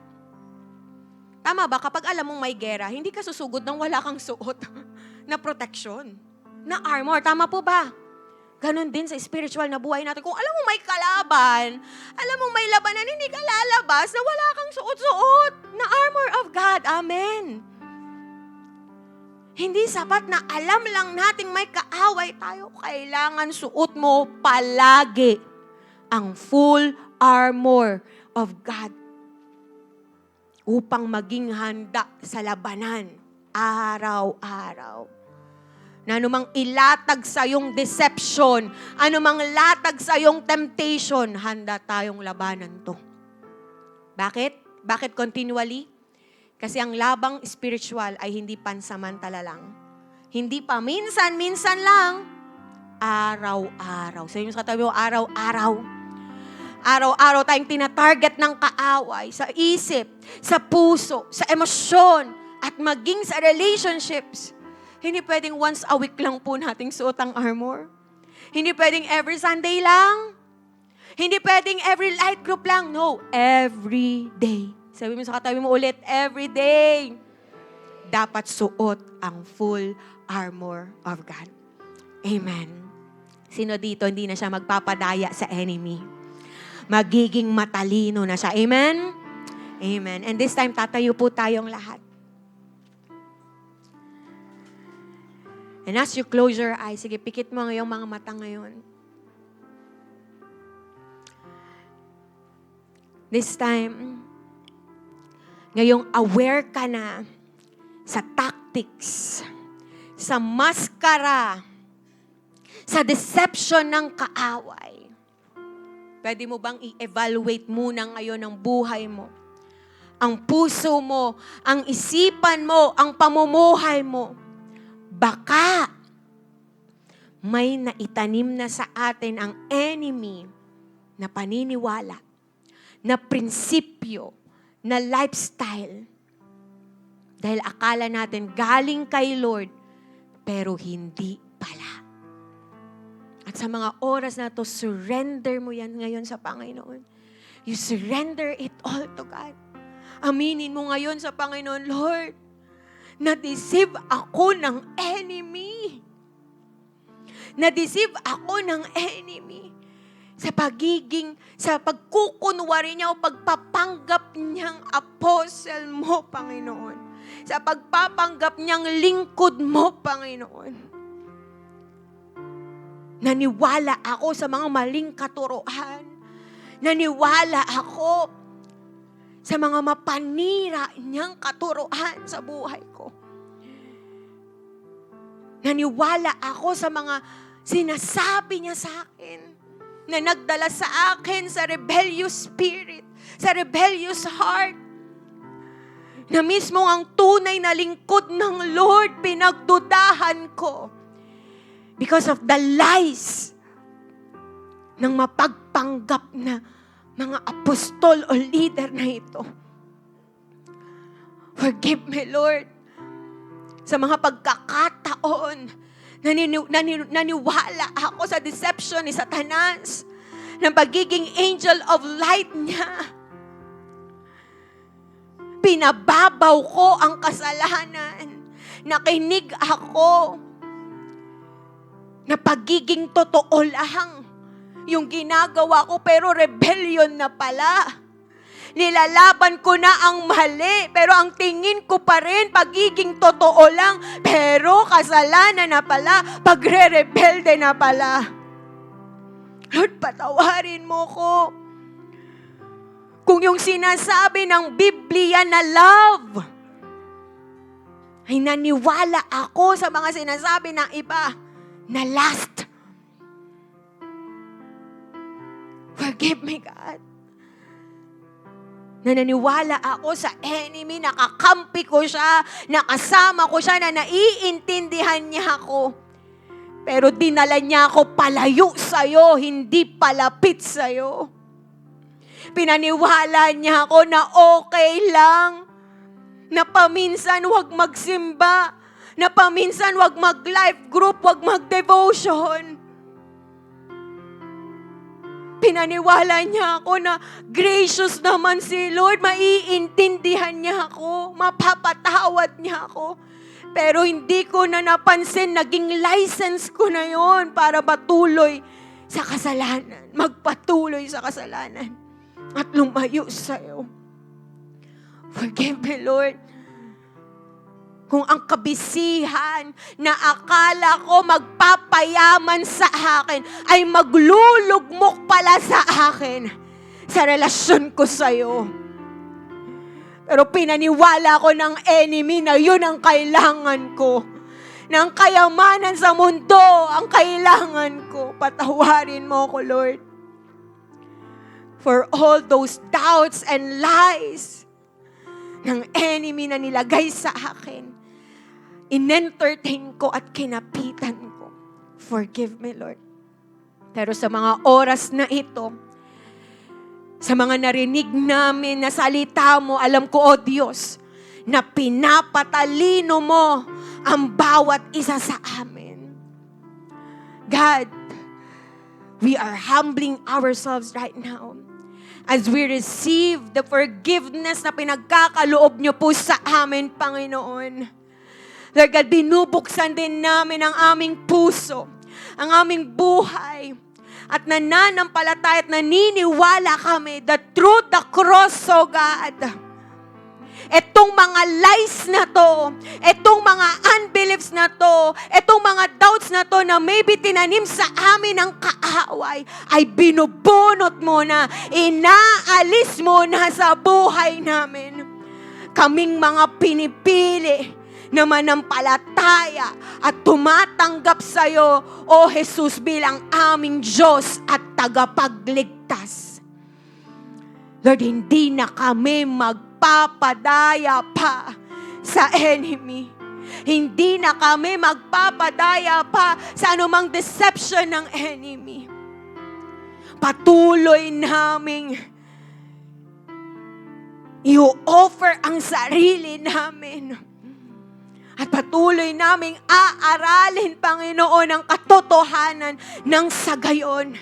Tama ba? Kapag alam mong may gera, hindi ka susugod nang wala kang suot na protection, na armor. Tama po ba? Ganon din sa spiritual na buhay natin. Kung alam mo may kalaban, alam mo may labanan, hindi ka lalabas na wala kang suot-suot na armor of God. Amen. Hindi sapat na alam lang nating may kaaway tayo. Kailangan suot mo palagi ang full armor of God upang maging handa sa labanan araw-araw. Na anumang ilatag sa iyong deception, anumang latag sa iyong temptation, handa tayong labanan to. Bakit? Bakit continually? Kasi ang labang spiritual ay hindi pansamantala lang. Hindi pa minsan-minsan lang. Araw-araw. Sabi mo sa katabi mo, araw-araw. Araw-araw tayong tinatarget ng kaaway sa isip, sa puso, sa emosyon, at maging sa relationships. Hindi pwedeng once a week lang po nating suot ang armor. Hindi pwedeng every Sunday lang. Hindi pwedeng every light group lang. No, every day. Sabi mo sa katabi mo ulit, every day. Dapat suot ang full armor of God. Amen. Sino dito hindi na siya magpapadaya sa enemy? Magiging matalino na siya. Amen? Amen. And this time, tatayo po tayong lahat. And as you close your eyes, sige, pikit mo ngayong mga mata ngayon. This time, ngayong aware ka na sa tactics, sa maskara, sa deception ng kaaway. Pwede mo bang i-evaluate muna ngayon ang buhay mo? Ang puso mo, ang isipan mo, ang pamumuhay mo. Baka may naitanim na sa atin ang enemy na paniniwala, na prinsipyo, na lifestyle. Dahil akala natin galing kay Lord, pero hindi pala. At sa mga oras na to, surrender mo yan ngayon sa Panginoon. You surrender it all to God. Aminin mo ngayon sa Panginoon, Lord, na-deceive ako ng enemy. Na-deceive ako ng enemy sa pagkukunwari niya o pagpapanggap niyang apostle mo, Panginoon. Sa pagpapanggap niyang lingkod mo, Panginoon. Naniwala ako sa mga maling katuruan. Naniwala ako sa mga mapanira niyang katuruan sa buhay ko. Naniwala ako sa mga sinasabi niya sa akin na nagdala sa akin sa rebellious spirit, sa rebellious heart, na mismo ang tunay na lingkod ng Lord pinagdudahan ko because of the lies ng mapagpanggap na mga apostol o leader na ito. Forgive me, Lord, sa mga pagkakataon naniwala ako sa deception ni Satanas ng pagiging angel of light niya. Pinababaw ko ang kasalanan. Nakinig ako na pagiging totoo lang yung ginagawa ko, pero rebellion na pala. Nilalaban ko na ang mali, pero ang tingin ko pa rin pagiging totoo lang, pero kasalanan na pala, pagre-rebelde na pala. Lord, patawarin mo ko. Kung yung sinasabi ng Biblia na love, ay naniwala ako sa mga sinasabi ng iba na lust. Forgive me, God. Na naniwala ako sa enemy, nakakampi ko siya, nakasama ko siya, na naiintindihan niya ako. Pero dinala niya ako palayo sa'yo, hindi palapit sa'yo. Pinaniwala niya ako na okay lang, na paminsan wag magsimba, na paminsan wag mag-life group, wag mag-devotion. Pinaniwala niya ako na gracious naman si Lord, maiintindihan niya ako, mapapatawad niya ako. Pero hindi ko na napansin, naging license ko na yon para patuloy sa kasalanan, magpatuloy sa kasalanan, at lumayo sa'yo. Forgive me, Lord. Kung ang kabisihan na akala ko magpapayaman sa akin ay maglulugmok pala sa akin sa relasyon ko sa'yo. Pero pinaniwala ko ng enemy na yun ang kailangan ko. Na ang kayamanan sa mundo ang kailangan ko. Patawarin mo ko, Lord. For all those doubts and lies ng enemy na nilagay sa akin, in-entertain ko at kinapitan ko. Forgive me, Lord. Pero sa mga oras na ito, sa mga narinig namin na salita mo, alam ko, O Diyos, na pinapatalino mo ang bawat isa sa amin. God, we are humbling ourselves right now as we receive the forgiveness na pinagkakaloob niyo po sa amin, Panginoon. Lord God, binubuksan din namin ang aming puso, ang aming buhay, at nananampalataya at naniniwala kami that through the cross, oh God, etong mga lies na to, etong mga unbeliefs na to, etong mga doubts na to na maybe tinanim sa amin ng kaaway, ay binubunot mo na, inaalis mo na sa buhay namin. Kaming mga pinipili na manampalataya at tumatanggap sa iyo, O Jesus, bilang aming Diyos at tagapagligtas. Lord, hindi na kami magpapadaya pa sa enemy. Hindi na kami magpapadaya pa sa anumang deception ng enemy. Patuloy naming i-offer ang sarili namin. At patuloy naming aaralin, Panginoon, ang katotohanan ng sa gayon.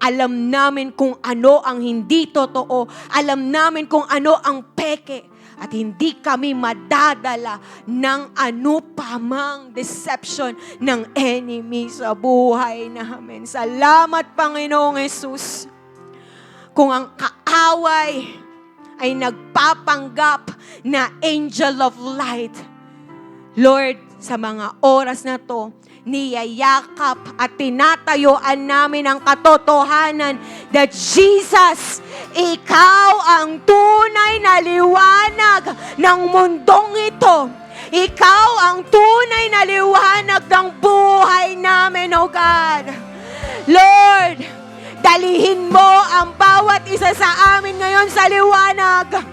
Alam namin kung ano ang hindi totoo. Alam namin kung ano ang peke. At hindi kami madadala ng ano pamang deception ng enemy sa buhay namin. Salamat, Panginoong Jesus. Kung ang kaaway ay nagpapanggap na angel of light, Lord, sa mga oras na to, niyayakap at tinatayuan namin ang katotohanan that Jesus, Ikaw ang tunay na liwanag ng mundong ito. Ikaw ang tunay na liwanag ng buhay namin, O God. Lord, dalihin mo ang bawat isa sa amin ngayon sa liwanag.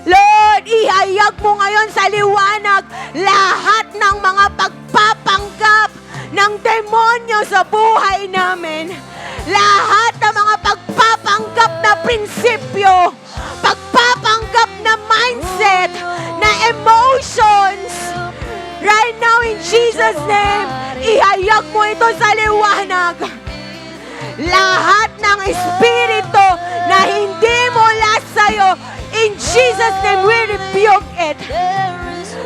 Lord, ihayag mo ngayon sa liwanag lahat ng mga pagpapanggap ng demonyo sa buhay namin. Lahat ng mga pagpapanggap na prinsipyo, pagpapanggap na mindset, na emotions. Right now in Jesus' name, ihayag mo ito sa liwanag. Lahat ng espiritu na hindi mula sa'yo, in Jesus' name, we rebuke it.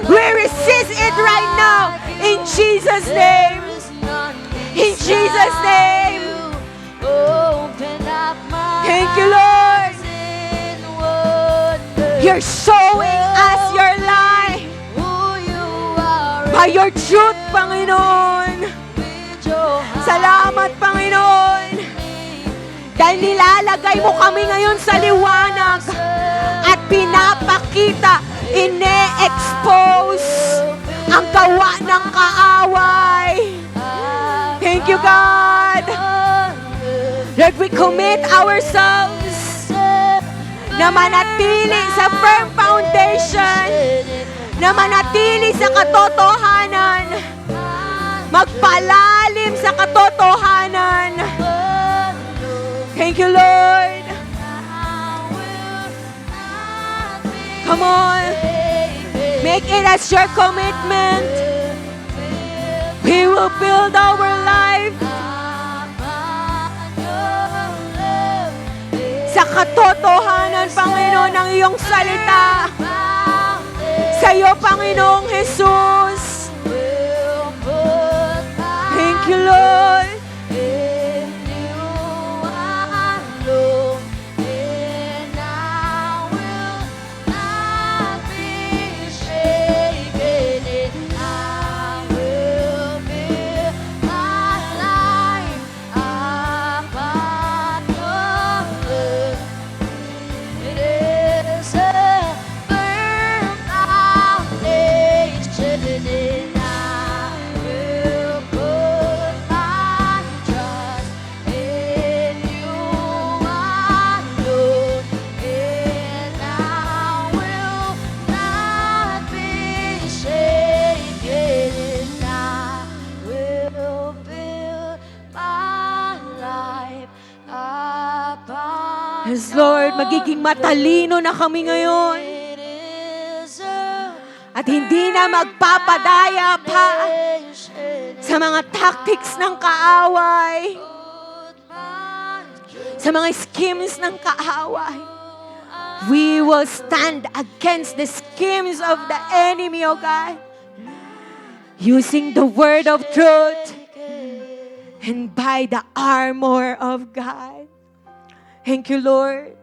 We resist it right now. In Jesus' name. In Jesus' name. Thank you, Lord. You're showing us your light by your truth, Panginoon. Salamat, Panginoon. Dahil nilalagay mo kami ngayon sa liwanag at pinapakita, ine-expose ang gawa ng kaaway. Thank you, God. Lord, we commit ourselves na manatili sa firm foundation, na manatili sa katotohanan, magpalalim sa katotohanan. Thank you, Lord. Come on. Make it as your commitment. We will build our life sa katotohanan, Panginoon, ng iyong salita. Sa iyo, Panginoong Jesus. Thank you, Lord. Yes, Lord, magiging matalino na kami ngayon. At hindi na magpapadaya pa sa mga tactics ng kaaway, sa mga schemes ng kaaway. We will stand against the schemes of the enemy, O God. using the word of truth and by the armor of God. Thank you, Lord.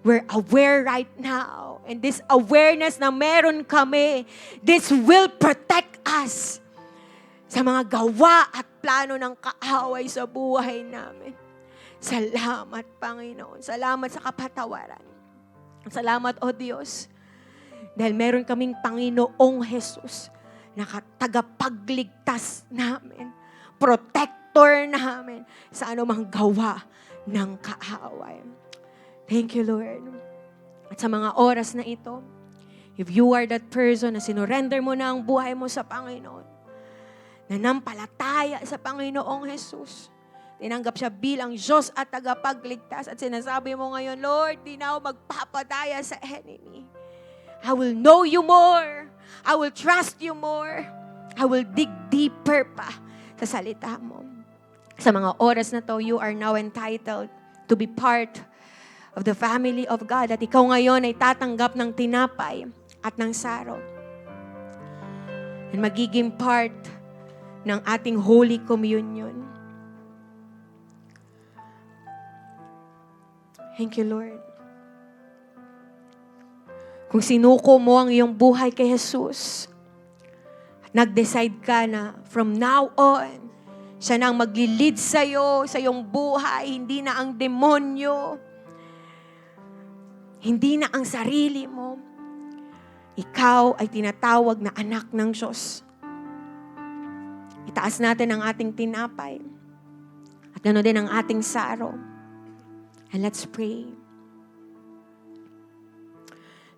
We're aware right now. And this awareness na meron kami, this will protect us sa mga gawa at plano ng kaaway sa buhay namin. Salamat, Panginoon. Salamat sa kapatawaran. Salamat, O Diyos. Dahil meron kaming Panginoong Jesus na tagapagligtas namin, protector namin sa anumang gawa ng kaaway. Thank you, Lord. At sa mga oras na ito, if you are that person na sinurrender mo na ang buhay mo sa Panginoon, nanampalataya sa Panginoong Jesus, tinanggap siya bilang Diyos at tagapagligtas, at sinasabi mo ngayon, Lord, di na ako magpapadaya sa enemy. I will know you more. I will trust you more. I will dig deeper pa sa salita mo. Sa mga oras na to, you are now entitled to be part of the family of God. At ikaw ngayon ay tatanggap ng tinapay at ng saro. And magiging part ng ating Holy Communion. Thank you, Lord. Kung sinuko mo ang iyong buhay kay Jesus, at nag-decide ka na from now on, siya na ang magli-lead sa'yo, sa iyong buhay, hindi na ang demonyo, hindi na ang sarili mo. Ikaw ay tinatawag na anak ng Diyos. Itaas natin ang ating tinapay. At gano'n din ang ating saro. And let's pray.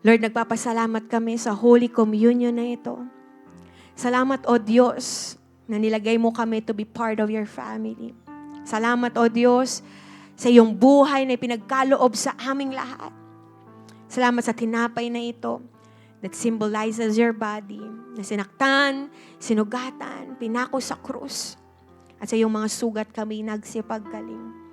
Lord, nagpapasalamat kami sa Holy Communion na ito. Salamat, O Diyos, na nilagay mo kami to be part of your family. Salamat, O Diyos, sa iyong buhay na pinagkaloob sa aming lahat. Salamat sa tinapay na ito that symbolizes your body, na sinaktan, sinugatan, pinako sa krus. At sa iyong mga sugat kami nagsipaggaling.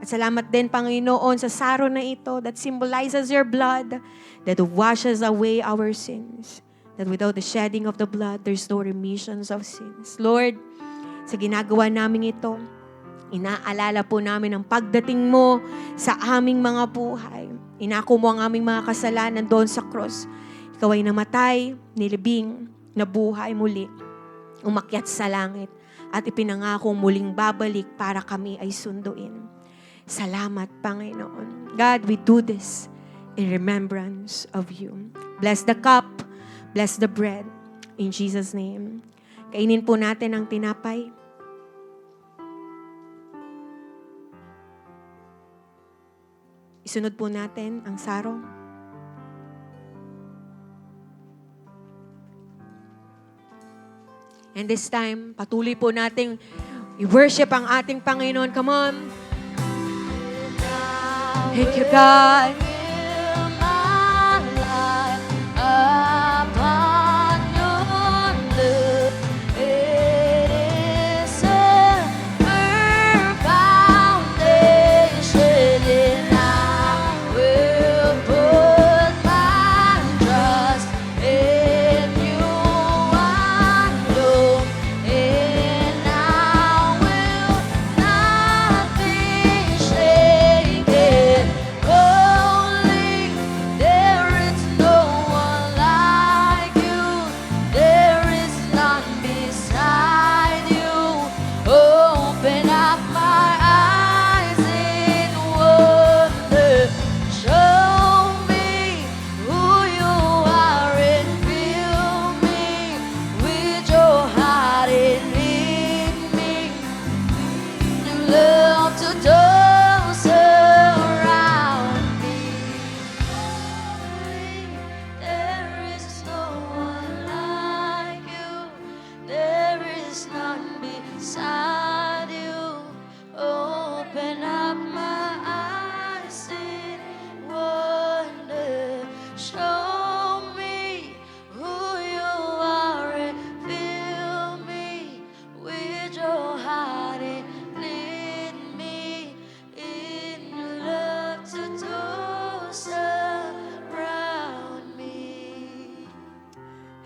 At salamat din, Panginoon, sa saro na ito that symbolizes your blood that washes away our sins. That without the shedding of the blood, there's no remissions of sins. Lord, sa ginagawa namin ito, inaalala po namin ang pagdating mo sa aming mga buhay. Inako mo ang aming mga kasalanan doon sa cross. Ikaw ay namatay, nilibing, nabuhay muli, umakyat sa langit, at ipinangakong muling babalik para kami ay sunduin. Salamat, Panginoon. God, we do this in remembrance of you. Bless the cup, bless the bread, in Jesus' name. Kainin po natin ang tinapay. Isunod po natin ang sarong. And this time, patuloy po nating i-worship ang ating Panginoon. Come on. Thank you, God.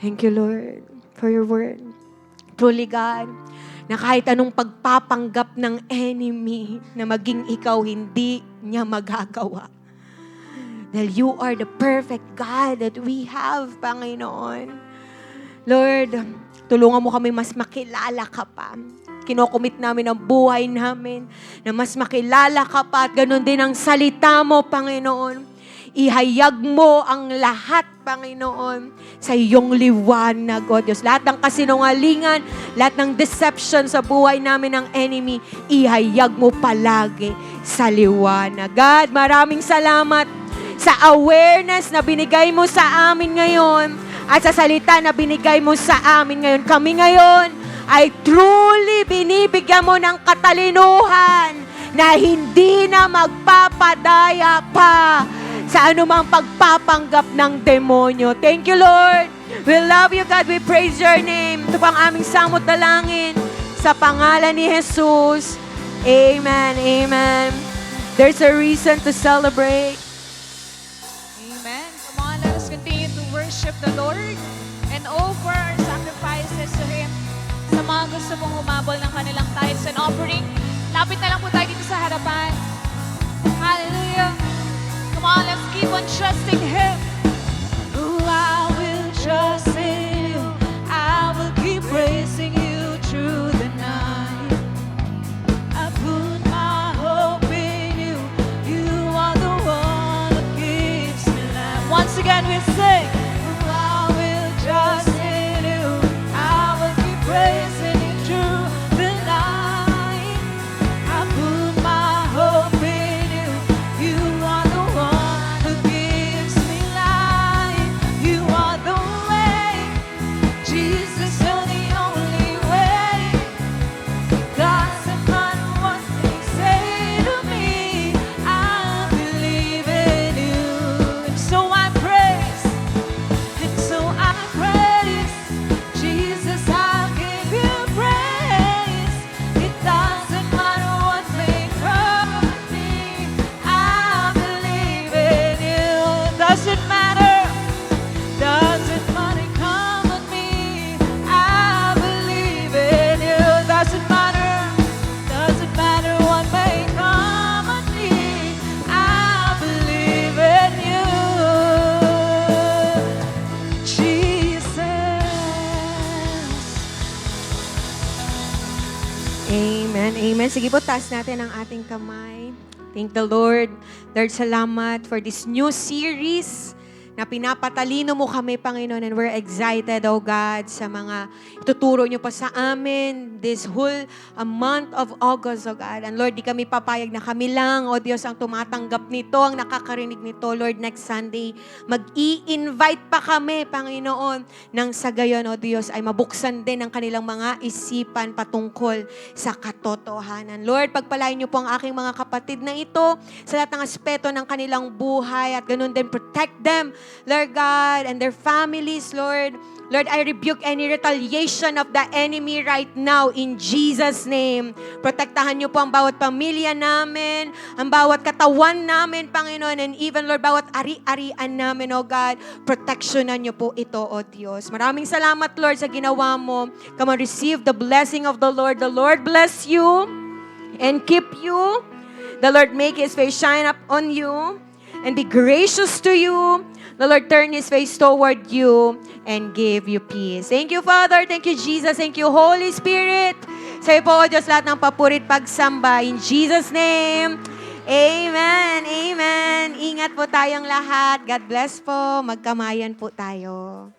Thank you, Lord, for your word. Truly, God, na kahit anong pagpapanggap ng enemy na maging ikaw, hindi niya magagawa. Dahil you are the perfect God that we have, Panginoon. Lord, tulungan mo kami mas makilala ka pa. Kinocommit namin ang buhay namin na mas makilala ka pa at ganun din ang salita mo, Panginoon. Ihayag mo ang lahat, Panginoon, sa iyong liwanag, O Diyos. Lahat ng kasinungalingan, lahat ng deception sa buhay namin ng enemy, ihayag mo palagi sa liwanag. God, maraming salamat sa awareness na binigay mo sa amin ngayon at sa salita na binigay mo sa amin ngayon. Kami ngayon ay truly binibigyan mo ng katalinuhan na hindi na magpapadaya pa sa anumang pagpapanggap ng demonyo. Thank you, Lord. We love you, God. We praise your name. Ito pang aming samot dalangin sa pangalan ni Jesus. Amen. Amen. There's a reason to celebrate. Amen. Come on, let us continue to worship the Lord and offer our sacrifices to Him. Sa mga gusto pong humabol ng kanilang tithes and offering, lapit na lang po tayo dito sa harapan. Hallelujah. Come on, let's keep on trusting Him. Oh, I will trust in You. I will keep praising You through the night. I put my hope in You. You are the one who gives me life. Once again, we sing. Oh, I will trust in You. I will keep praising You through the night. I put my hope in You. You are the one who gives me life. You are the way. Jesus, you're the only way. Doesn't matter what they say to me, I believe in You. And so I praise, and so I praise. Jesus, I'll give You praise. It doesn't matter what may come at me, I believe in You. Doesn't matter, doesn't matter, come at me, I believe in You. Doesn't matter what may come at me, I believe in You. Jesus. Amen. Amen. Sige po, taas natin ang ating kamay. Thank the Lord. Lord, salamat for this new series na pinapatalino mo kami, Panginoon, and we're excited, oh God, sa mga ituturo niyo pa sa amin this whole month of August, oh God. And Lord, di kami papayag na kami lang, oh Diyos, ang tumatanggap nito, ang nakakarinig nito. Lord, next Sunday, mag-i-invite pa kami, Panginoon, nang sa gayon, oh Diyos, ay mabuksan din ang kanilang mga isipan patungkol sa katotohanan. Lord, pagpalain niyo po ang aking mga kapatid na ito sa lahat ng aspeto ng kanilang buhay at ganun din protect them, Lord God, and their families, Lord. Lord, I rebuke any retaliation of the enemy right now in Jesus' name. Protektahan niyo po ang bawat pamilya namin, ang bawat katawan namin, Panginoon, and even, Lord, bawat ari-arian namin, oh God. Protectionan niyo po ito, oh Diyos. Maraming salamat, Lord, sa ginawa mo. Come on, receive the blessing of the Lord. The Lord bless you and keep you. The Lord make His face shine up on you and be gracious to you. The Lord turn His face toward you and give you peace. Thank you, Father. Thank you, Jesus. Thank you, Holy Spirit. Sa'yo po, O Diyos, lahat ng papurit pagsamba. In Jesus' name, Amen. Amen. Ingat po tayong lahat. God bless po. Magkamayan po tayo.